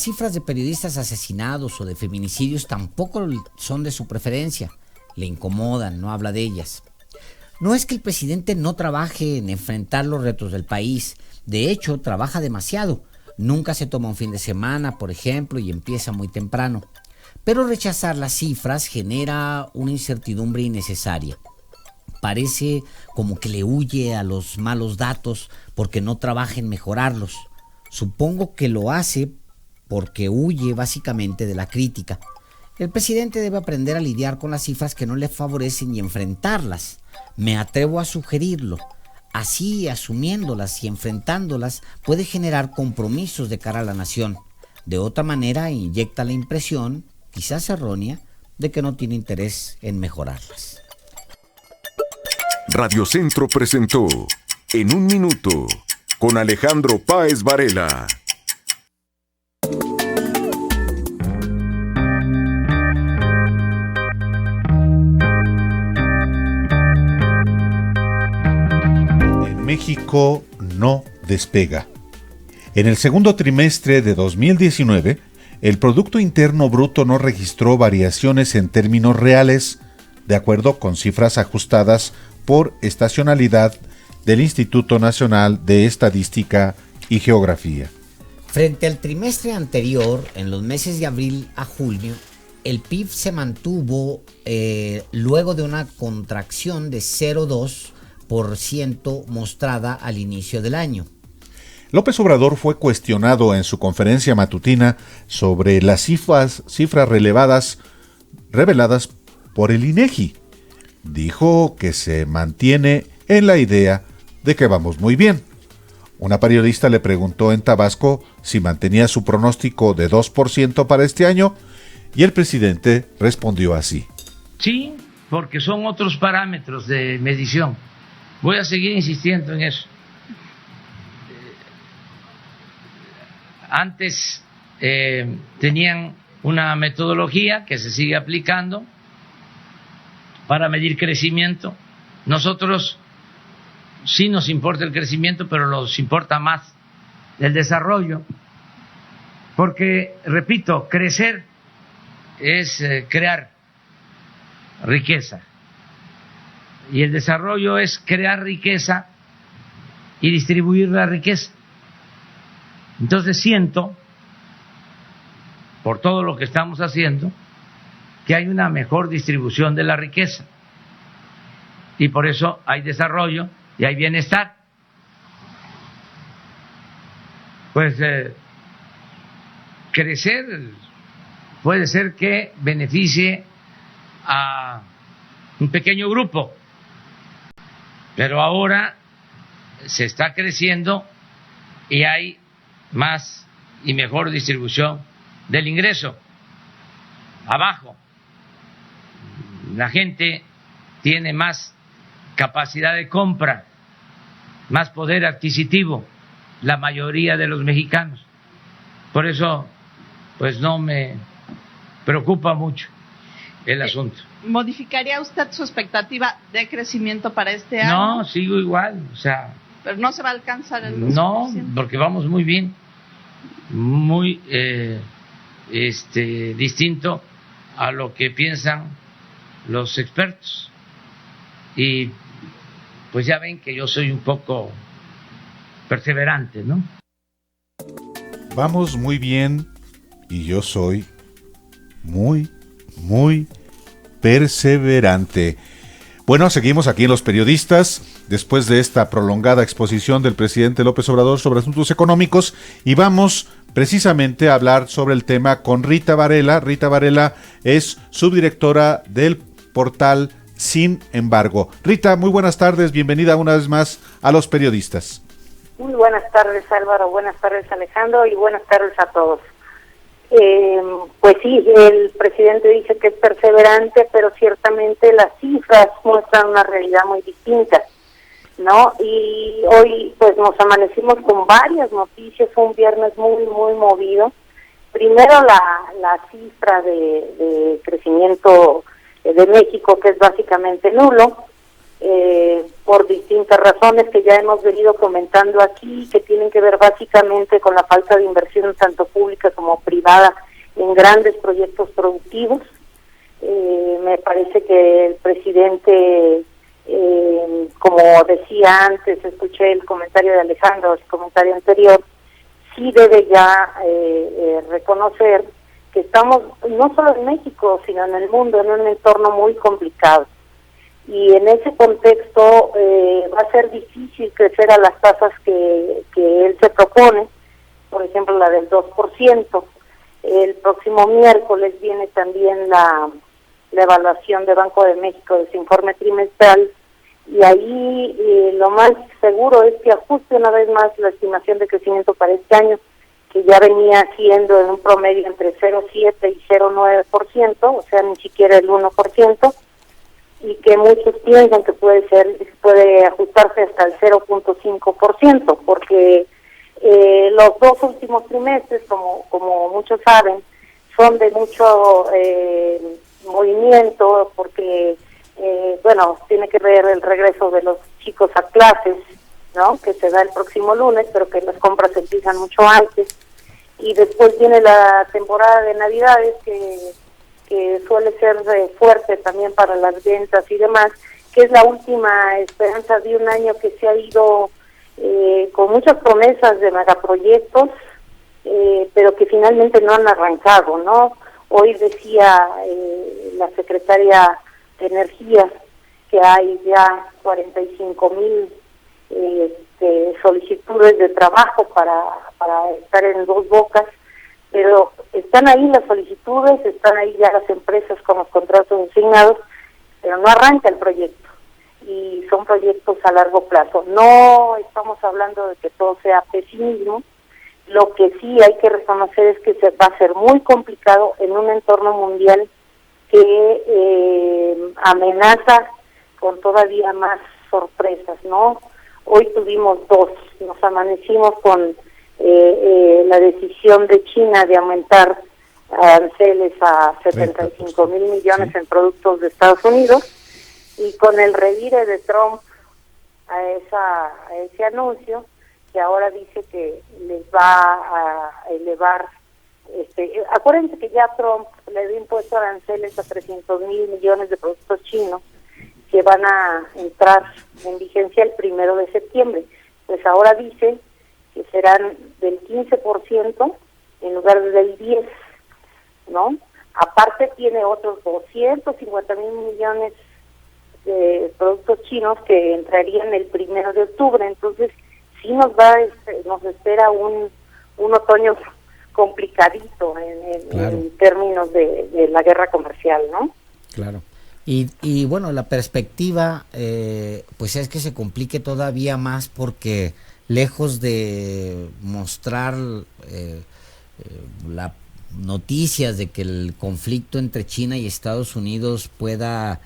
cifras de periodistas asesinados o de feminicidios tampoco son de su preferencia. Le incomodan, no habla de ellas. No es que el presidente no trabaje en enfrentar los retos del país. De hecho, trabaja demasiado. Nunca se toma un fin de semana, por ejemplo, y empieza muy temprano. Pero rechazar las cifras genera una incertidumbre innecesaria. Parece como que le huye a los malos datos porque no trabaja en mejorarlos. Supongo que lo hace porque huye básicamente de la crítica. El presidente debe aprender a lidiar con las cifras que no le favorecen y enfrentarlas. Me atrevo a sugerirlo. Así, asumiéndolas y enfrentándolas, puede generar compromisos de cara a la nación. De otra manera, inyecta la impresión, quizás errónea, de que no tiene interés en mejorarlas. Radio Centro presentó En un Minuto con Alejandro Páez Varela. México no despega. En el segundo trimestre de 2019, el Producto Interno Bruto no registró variaciones en términos reales, de acuerdo con cifras ajustadas por estacionalidad del Instituto Nacional de Estadística y Geografía. Frente al trimestre anterior, en los meses de abril a junio, el PIB se mantuvo luego de una contracción de 0,2% mostrada al inicio del año. López Obrador fue cuestionado en su conferencia matutina sobre las cifras reveladas por el INEGI. Dijo que se mantiene en la idea de que vamos muy bien. Una periodista le preguntó en Tabasco si mantenía su pronóstico de 2% para este año y el presidente respondió así. Sí, porque son otros parámetros de medición. Voy a seguir insistiendo en eso. Antes tenían una metodología que se sigue aplicando para medir crecimiento. Nosotros sí nos importa el crecimiento, pero nos importa más el desarrollo, porque, repito, crecer es crear riqueza y el desarrollo es crear riqueza y distribuir la riqueza. Entonces siento, por todo lo que estamos haciendo, que hay una mejor distribución de la riqueza y por eso hay desarrollo y hay bienestar. Pues crecer puede ser que beneficie a un pequeño grupo, pero ahora se está creciendo y hay más y mejor distribución del ingreso. Abajo, la gente tiene más capacidad de compra, más poder adquisitivo, la mayoría de los mexicanos. Por eso, pues no me preocupa mucho el asunto. ¿Modificaría usted su expectativa de crecimiento para este año? No, sigo igual, o sea... Pero no se va a alcanzar el 2%. No, porque vamos muy bien, muy distinto a lo que piensan los expertos. Y pues ya ven que yo soy un poco perseverante, ¿no? Vamos muy bien y yo soy muy perseverante. Bueno, seguimos aquí en Los Periodistas, después de esta prolongada exposición del presidente López Obrador sobre asuntos económicos, y vamos precisamente a hablar sobre el tema con Rita Varela. Rita Varela es subdirectora del portal Sin Embargo. Rita, muy buenas tardes, bienvenida una vez más a Los Periodistas. Muy buenas tardes, Álvaro, buenas tardes, Alejandro, y buenas tardes a todos. Pues sí, el presidente dice que es perseverante, pero ciertamente las cifras muestran una realidad muy distinta, ¿no? Y hoy pues nos amanecimos con varias noticias, fue un viernes muy movido, Primero la cifra de crecimiento de México, que es básicamente nulo, por distintas razones que ya hemos venido comentando aquí, que tienen que ver básicamente con la falta de inversión tanto pública como privada en grandes proyectos productivos. Me parece que el presidente, como decía antes, escuché el comentario de Alejandro, el comentario anterior, sí debe ya reconocer que estamos no solo en México, sino en el mundo, en un entorno muy complicado. Y en ese contexto va a ser difícil crecer a las tasas que él se propone, por ejemplo la del 2%. El próximo miércoles viene también la evaluación de Banco de México de su informe trimestral, y ahí lo más seguro es que ajuste una vez más la estimación de crecimiento para este año, que ya venía siendo en un promedio entre 0,7 y 0,9%, o sea, ni siquiera el 1%, y que muchos piensan que puede ajustarse hasta el 0,5%, porque los dos últimos trimestres, como muchos saben, son de mucho movimiento, porque tiene que ver el regreso de los chicos a clases, ¿no?, que se da el próximo lunes, pero que las compras empiezan mucho antes, y después viene la temporada de Navidades, que suele ser fuerte también para las ventas y demás, que es la última esperanza de un año que se ha ido con muchas promesas de megaproyectos, pero que finalmente no han arrancado, ¿no? Hoy decía la secretaria de Energía que hay ya 45,000 solicitudes de trabajo para estar en Dos Bocas, pero están ahí las solicitudes, están ahí ya las empresas con los contratos asignados, pero no arranca el proyecto, y son proyectos a largo plazo. No estamos hablando de que todo sea pesimismo, lo que sí hay que reconocer es que va a ser muy complicado en un entorno mundial que amenaza con todavía más sorpresas, ¿no? Hoy tuvimos dos, nos amanecimos con la decisión de China de aumentar aranceles a 75,000 millones en productos de Estados Unidos, y con el revire de Trump a ese anuncio, que ahora dice que les va a elevar. Acuérdense que ya Trump le dio impuesto aranceles a 300,000 millones de productos chinos que van a entrar en vigencia el 1 de septiembre. Pues ahora dice que serán del 15% en lugar del 10%, ¿no? Aparte tiene otros 250,000 millones de productos chinos que entrarían el 1 de octubre. Entonces sí nos espera un otoño complicadito en términos de la guerra comercial, ¿no? Claro. Y bueno, la perspectiva pues es que se complique todavía más, porque lejos de mostrar las noticias de que el conflicto entre China y Estados Unidos pueda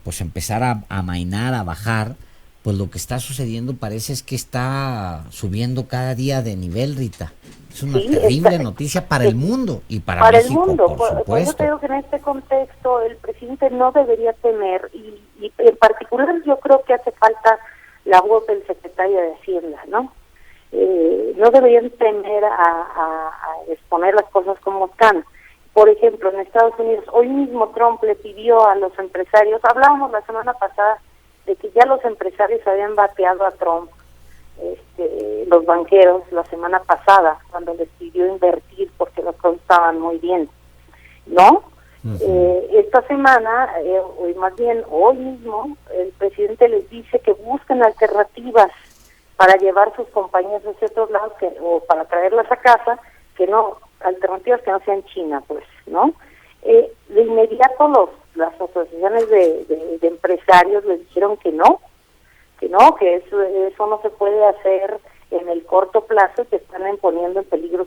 pues empezar a amainar, a bajar, pues lo que está sucediendo parece es que está subiendo cada día de nivel, Rita. Es una terrible noticia para el mundo y para México, el mundo. por supuesto. Por eso creo que en este contexto el presidente no debería temer, y en particular yo creo que hace falta la voz del secretario de Hacienda, ¿no? No deberían temer a exponer las cosas como están. Por ejemplo, en Estados Unidos, hoy mismo Trump le pidió a los empresarios, hablábamos la semana pasada de que ya los empresarios habían bateado a Trump, los banqueros, la semana pasada, cuando les pidió invertir porque las cosas estaban muy bien, ¿no? Esta semana, o más bien hoy mismo, el presidente les dice que busquen alternativas para llevar sus compañías hacia otros lados, o para traerlas a casa, alternativas que no sean China, pues, ¿no? De inmediato las asociaciones de empresarios les dijeron que eso no se puede hacer en el corto plazo, que están poniendo en peligro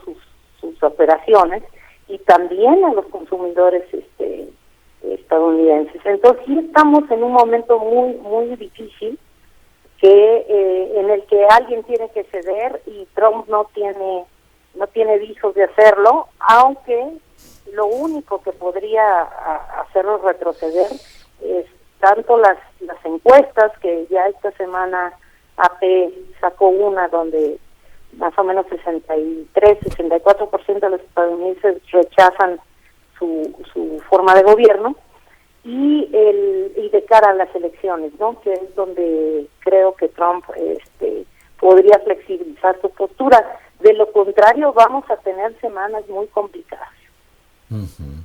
sus operaciones, y también a los consumidores estadounidenses. Entonces sí estamos en un momento muy, muy difícil, en el que alguien tiene que ceder, y Trump no tiene no tiene visos de hacerlo, aunque lo único que podría hacerlo retroceder es tanto las encuestas, que ya esta semana AP sacó una donde más o menos 64% de los estadounidenses rechazan su forma de gobierno, y de cara a las elecciones, ¿no? Que es donde creo que Trump podría flexibilizar su postura. De lo contrario, vamos a tener semanas muy complicadas. Uh-huh.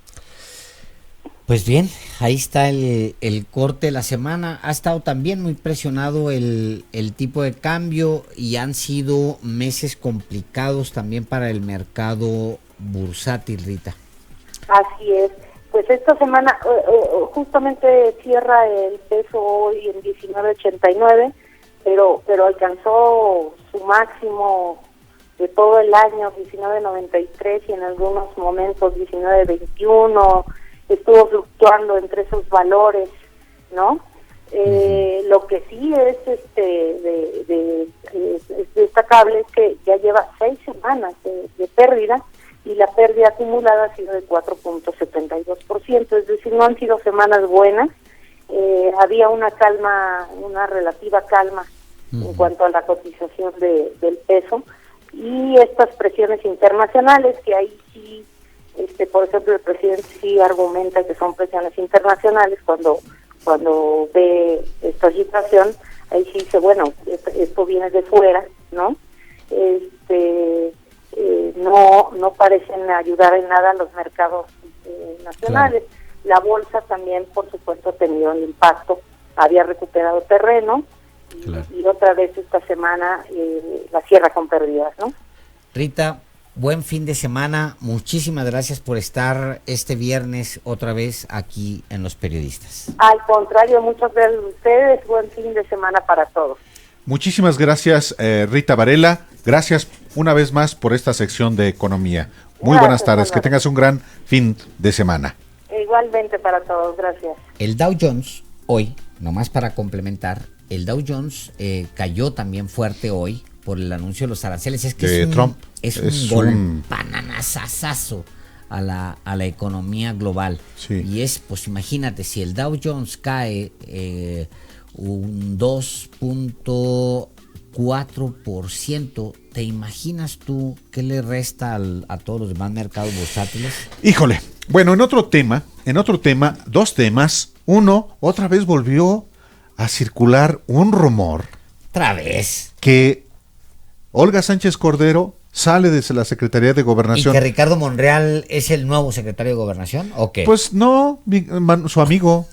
Pues bien, ahí está el corte de la semana. Ha estado también muy presionado el tipo de cambio, y han sido meses complicados también para el mercado bursátil, Rita. Así es. Pues esta semana justamente cierra el peso hoy en 19.89, pero alcanzó su máximo de todo el año, 19.93, y en algunos momentos 19.21, estuvo fluctuando entre esos valores, ¿no? Lo que sí es es destacable es que ya lleva 6 semanas de pérdida, y la pérdida acumulada ha sido de 4.72%, es decir, no han sido semanas buenas. Había una relativa calma en cuanto a la cotización del peso, y estas presiones internacionales, que ahí sí, por ejemplo, el presidente sí argumenta que son presiones internacionales cuando ve esta situación. Ahí sí dice, bueno, esto viene de fuera, ¿no? No parecen ayudar en nada a los mercados nacionales. Claro. La bolsa también, por supuesto, ha tenido un impacto, había recuperado terreno, claro, y otra vez esta semana la cierra con pérdidas, ¿no? Rita, buen fin de semana, muchísimas gracias por estar este viernes otra vez aquí en Los Periodistas. Al contrario, muchas gracias a ustedes, buen fin de semana para todos. Muchísimas gracias, Rita Varela. Gracias una vez más por esta sección de economía. Muy buenas tardes, que tengas un gran fin de semana. Igualmente para todos, gracias. El Dow Jones hoy, nomás para complementar, el Dow Jones cayó también fuerte hoy por el anuncio de los aranceles. Es que de Trump. Es un bananazazazo a la economía global. Sí. Y pues imagínate, si el Dow Jones cae un 2.4%, ¿te imaginas tú qué le resta a todos los demás mercados bursátiles? Híjole, bueno, en otro tema, dos temas. Uno, otra vez volvió a circular un rumor. ¿Otra vez? Que Olga Sánchez Cordero sale desde la Secretaría de Gobernación. ¿Y que Ricardo Monreal es el nuevo secretario de Gobernación o qué? Pues no, su amigo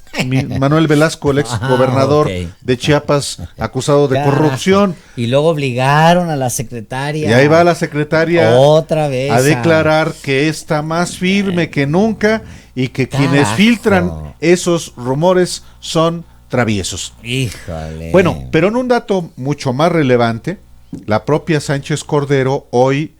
Manuel Velasco, el ex gobernador de Chiapas, acusado de corrupción. Y luego obligaron a la secretaria. Y ahí va la secretaria otra vez a declarar que está más firme que nunca, y que quienes filtran esos rumores son traviesos. Híjole. Bueno, pero en un dato mucho más relevante, la propia Sánchez Cordero hoy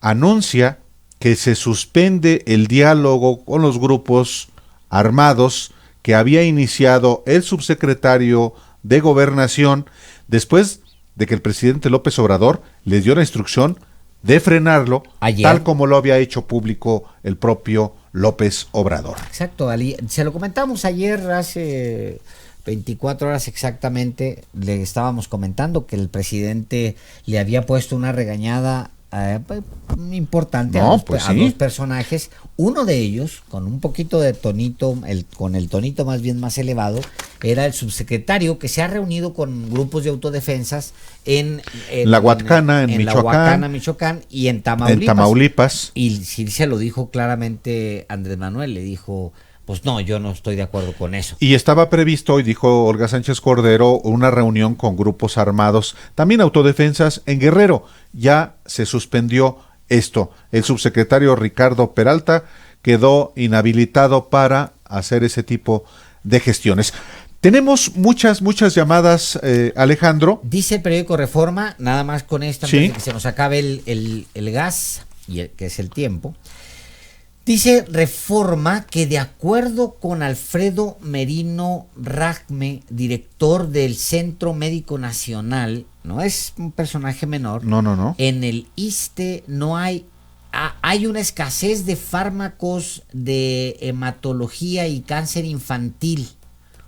anuncia que se suspende el diálogo con los grupos armados que había iniciado el subsecretario de Gobernación después de que el presidente López Obrador les dio la instrucción de frenarlo, ayer, tal como lo había hecho público el propio López Obrador. Exacto, Ali, se lo comentamos ayer, hace 24 horas exactamente, le estábamos comentando que el presidente le había puesto una regañada importante a dos personajes. Uno de ellos, con un poquito de tonito, con el tonito más elevado, era el subsecretario, que se ha reunido con grupos de autodefensas en La Huacana, en Michoacán. La Huacana, Michoacán, y en Tamaulipas. Y sí se lo dijo claramente Andrés Manuel, le dijo: pues no, yo no estoy de acuerdo con eso. Y estaba previsto, y dijo Olga Sánchez Cordero, una reunión con grupos armados, también autodefensas, en Guerrero. Ya se suspendió esto. El subsecretario Ricardo Peralta quedó inhabilitado para hacer ese tipo de gestiones. Tenemos muchas llamadas, Alejandro. Dice el periódico Reforma, nada más con esta, antes de que se nos acabe el gas, que es el tiempo. Dice Reforma que, de acuerdo con Alfredo Merino Ragme, director del Centro Médico Nacional, no es un personaje menor. No. En el ISSSTE no hay una escasez de fármacos de hematología y cáncer infantil.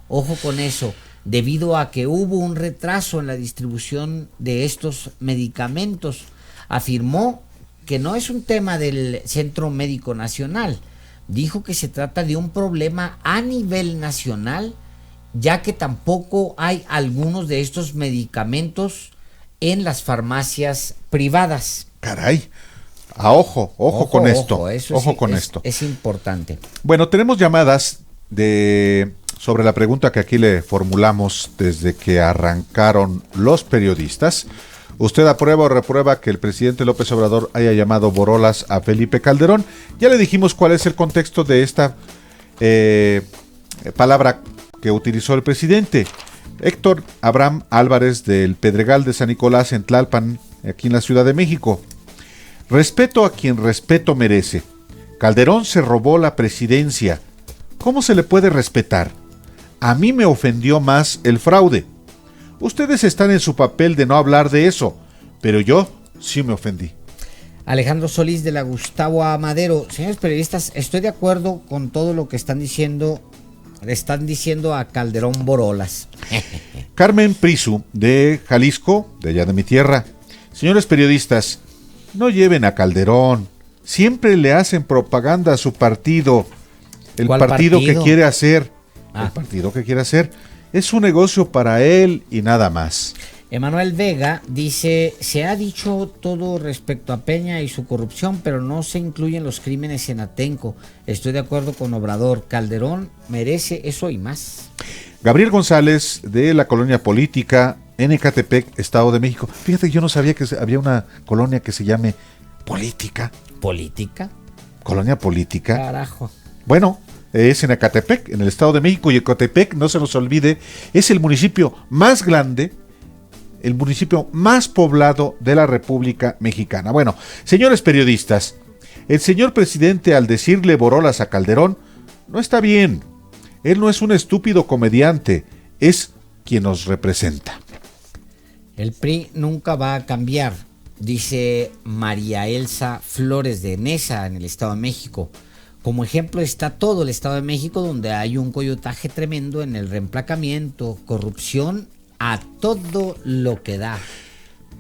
Ojo con eso, debido a que hubo un retraso en la distribución de estos medicamentos. Afirmó que no es un tema del Centro Médico Nacional. Dijo que se trata de un problema a nivel nacional, ya que tampoco hay algunos de estos medicamentos en las farmacias privadas. Caray. Ojo con esto. Ojo con esto. Es importante. Bueno, tenemos llamadas sobre la pregunta que aquí le formulamos desde que arrancaron los periodistas. ¿Usted aprueba o reprueba que el presidente López Obrador haya llamado borolas a Felipe Calderón? Ya le dijimos cuál es el contexto de esta palabra que utilizó el presidente. Héctor Abraham Álvarez del Pedregal de San Nicolás en Tlalpan, aquí en la Ciudad de México. Respeto a quien respeto merece. Calderón se robó la presidencia. ¿Cómo se le puede respetar? A mí me ofendió más el fraude. Ustedes están en su papel de no hablar de eso, pero yo sí me ofendí. Alejandro Solís de la Gustavo A. Madero. Señores periodistas, estoy de acuerdo con todo lo que están diciendo a Calderón borolas. Carmen Prisu de Jalisco, de allá de mi tierra. Señores periodistas, no lleven a Calderón. Siempre le hacen propaganda a su partido. El partido que quiere hacer. El partido que quiere hacer es un negocio para él y nada más. Emanuel Vega dice: se ha dicho todo respecto a Peña y su corrupción, pero no se incluyen los crímenes en Atenco. Estoy de acuerdo con Obrador. Calderón merece eso y más. Gabriel González de la Colonia Política en Ecatepec, Estado de México. Fíjate, yo no sabía que había una colonia que se llame Política. ¿Política? Colonia Política. Carajo. Bueno, es en Ecatepec, en el Estado de México, y Ecatepec, no se nos olvide, es el municipio más grande, el municipio más poblado de la República Mexicana. Bueno, señores periodistas, el señor presidente, al decirle borolas a Calderón, no está bien. Él no es un estúpido comediante, es quien nos representa. El PRI nunca va a cambiar, dice María Elsa Flores de Nesa, en el Estado de México. Como ejemplo está todo el Estado de México, donde hay un coyotaje tremendo en el reemplacamiento, corrupción a todo lo que da.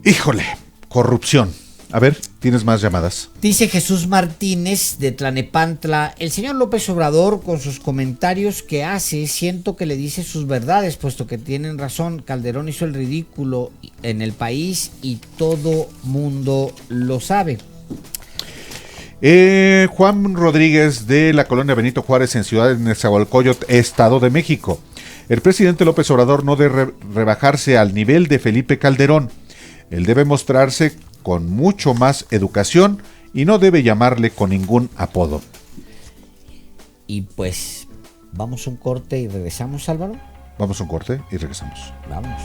Híjole, corrupción. A ver, ¿tienes más llamadas? Dice Jesús Martínez de Tlanepantla: el señor López Obrador, con sus comentarios que hace, siento que le dice sus verdades, puesto que tienen razón. Calderón hizo el ridículo en el país y todo mundo lo sabe. Juan Rodríguez de la Colonia Benito Juárez en Ciudad de Nezahualcóyotl, Estado de México. El presidente López Obrador no debe rebajarse al nivel de Felipe Calderón. Él debe mostrarse con mucho más educación y no debe llamarle con ningún apodo. Y pues, ¿vamos a un corte y regresamos, Álvaro? Vamos a un corte y regresamos. Vamos.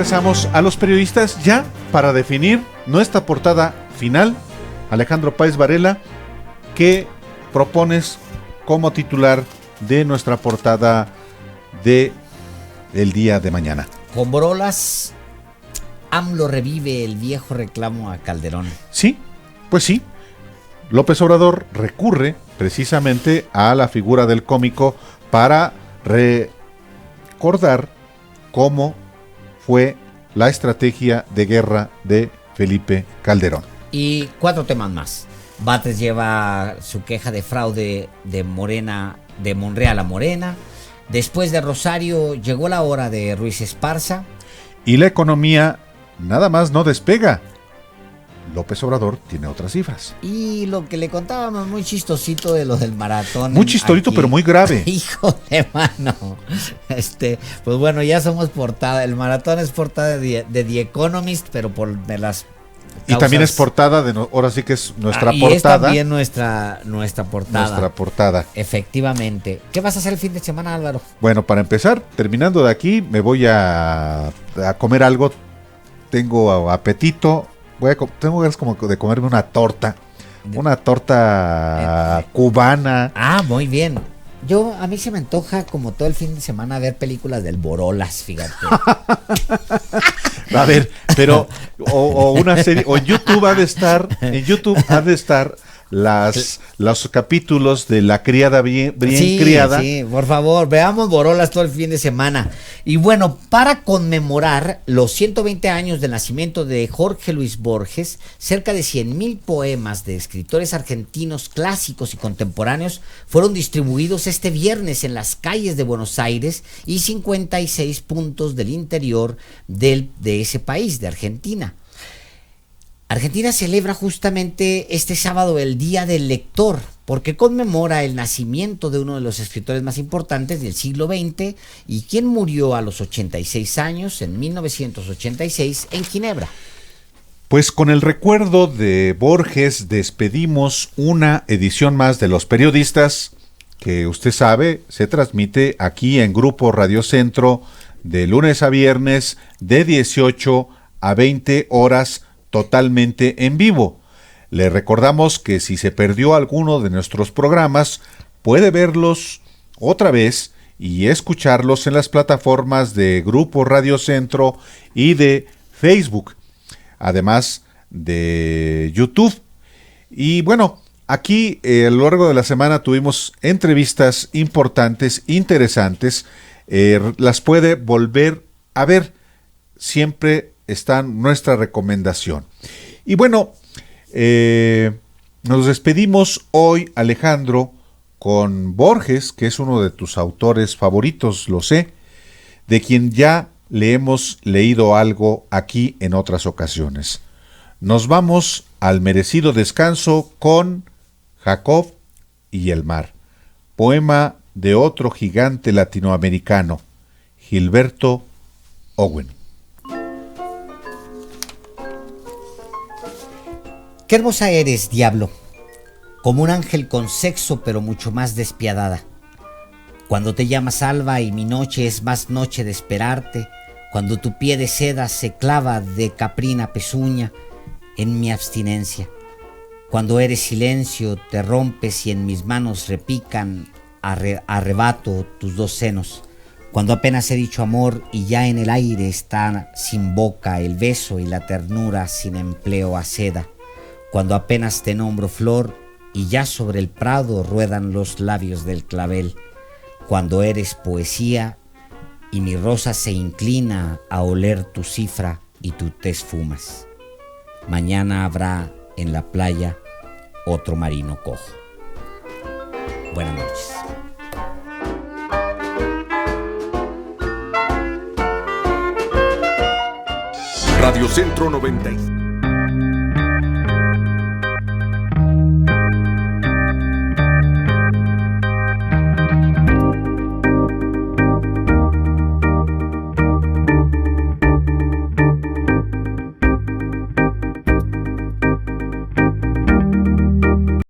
regresamos a los periodistas ya para definir nuestra portada final. Alejandro Páez Varela, ¿qué propones como titular de nuestra portada de el día de mañana? Con Borolas, AMLO revive el viejo reclamo a Calderón. Sí, pues sí. López Obrador recurre precisamente a la figura del cómico para recordar cómo fue la estrategia de guerra de Felipe Calderón. Y 4 temas más. Batres lleva su queja de fraude de Morena, de Monreal a Morena. Después de Rosario llegó la hora de Ruiz Esparza. Y la economía nada más no despega. López Obrador tiene otras cifras. Y lo que le contábamos muy chistosito de lo del maratón. Muy chistosito, pero muy grave. Hijo de mano. Pues bueno, ya somos portada. El maratón es portada de The Economist, pero de las causas. Y también es portada ahora sí que es nuestra y portada. Y es también nuestra portada. Nuestra portada. Efectivamente. ¿Qué vas a hacer el fin de semana, Álvaro? Bueno, para empezar, terminando de aquí, me voy a comer algo. Tengo apetito. Tengo ganas como de comerme una torta cubana. Ah, muy bien. A mí se me antoja como todo el fin de semana ver películas del Borolas, fíjate. A ver, pero o una serie, o en YouTube ha de estar los capítulos de La criada bien criada. Sí, por favor, veamos Borolas todo el fin de semana. Y bueno, para conmemorar los 120 años del nacimiento de Jorge Luis Borges, cerca de 100,000 poemas de escritores argentinos clásicos y contemporáneos fueron distribuidos este viernes en las calles de Buenos Aires y 56 puntos del interior de ese país, de Argentina. Argentina celebra justamente este sábado el Día del Lector, porque conmemora el nacimiento de uno de los escritores más importantes del siglo XX y quien murió a los 86 años en 1986 en Ginebra. Pues con el recuerdo de Borges despedimos una edición más de Los Periodistas, que usted sabe se transmite aquí en Grupo Radio Centro de lunes a viernes de 18 a 20 horas totalmente en vivo. Le recordamos que si se perdió alguno de nuestros programas, puede verlos otra vez y escucharlos en las plataformas de Grupo Radio Centro y de Facebook, además de YouTube. Y bueno, aquí a lo largo de la semana tuvimos entrevistas importantes, interesantes, las puede volver a ver, siempre está nuestra recomendación. Y bueno, nos despedimos hoy, Alejandro, con Borges, que es uno de tus autores favoritos, lo sé, de quien ya le hemos leído algo aquí en otras ocasiones. Nos vamos al merecido descanso con Jacob y el mar, poema de otro gigante latinoamericano, Gilberto Owen. Qué hermosa eres, diablo, como un ángel con sexo pero mucho más despiadada. Cuando te llamas alba y mi noche es más noche de esperarte, cuando tu pie de seda se clava de caprina pezuña en mi abstinencia, cuando eres silencio te rompes y en mis manos repican arrebato tus dos senos, cuando apenas he dicho amor y ya en el aire está sin boca el beso y la ternura sin empleo a seda, cuando apenas te nombro flor y ya sobre el prado ruedan los labios del clavel, cuando eres poesía y mi rosa se inclina a oler tu cifra y tu tez fumas. Mañana habrá en la playa otro marino cojo. Buenas noches. Radio Centro 90.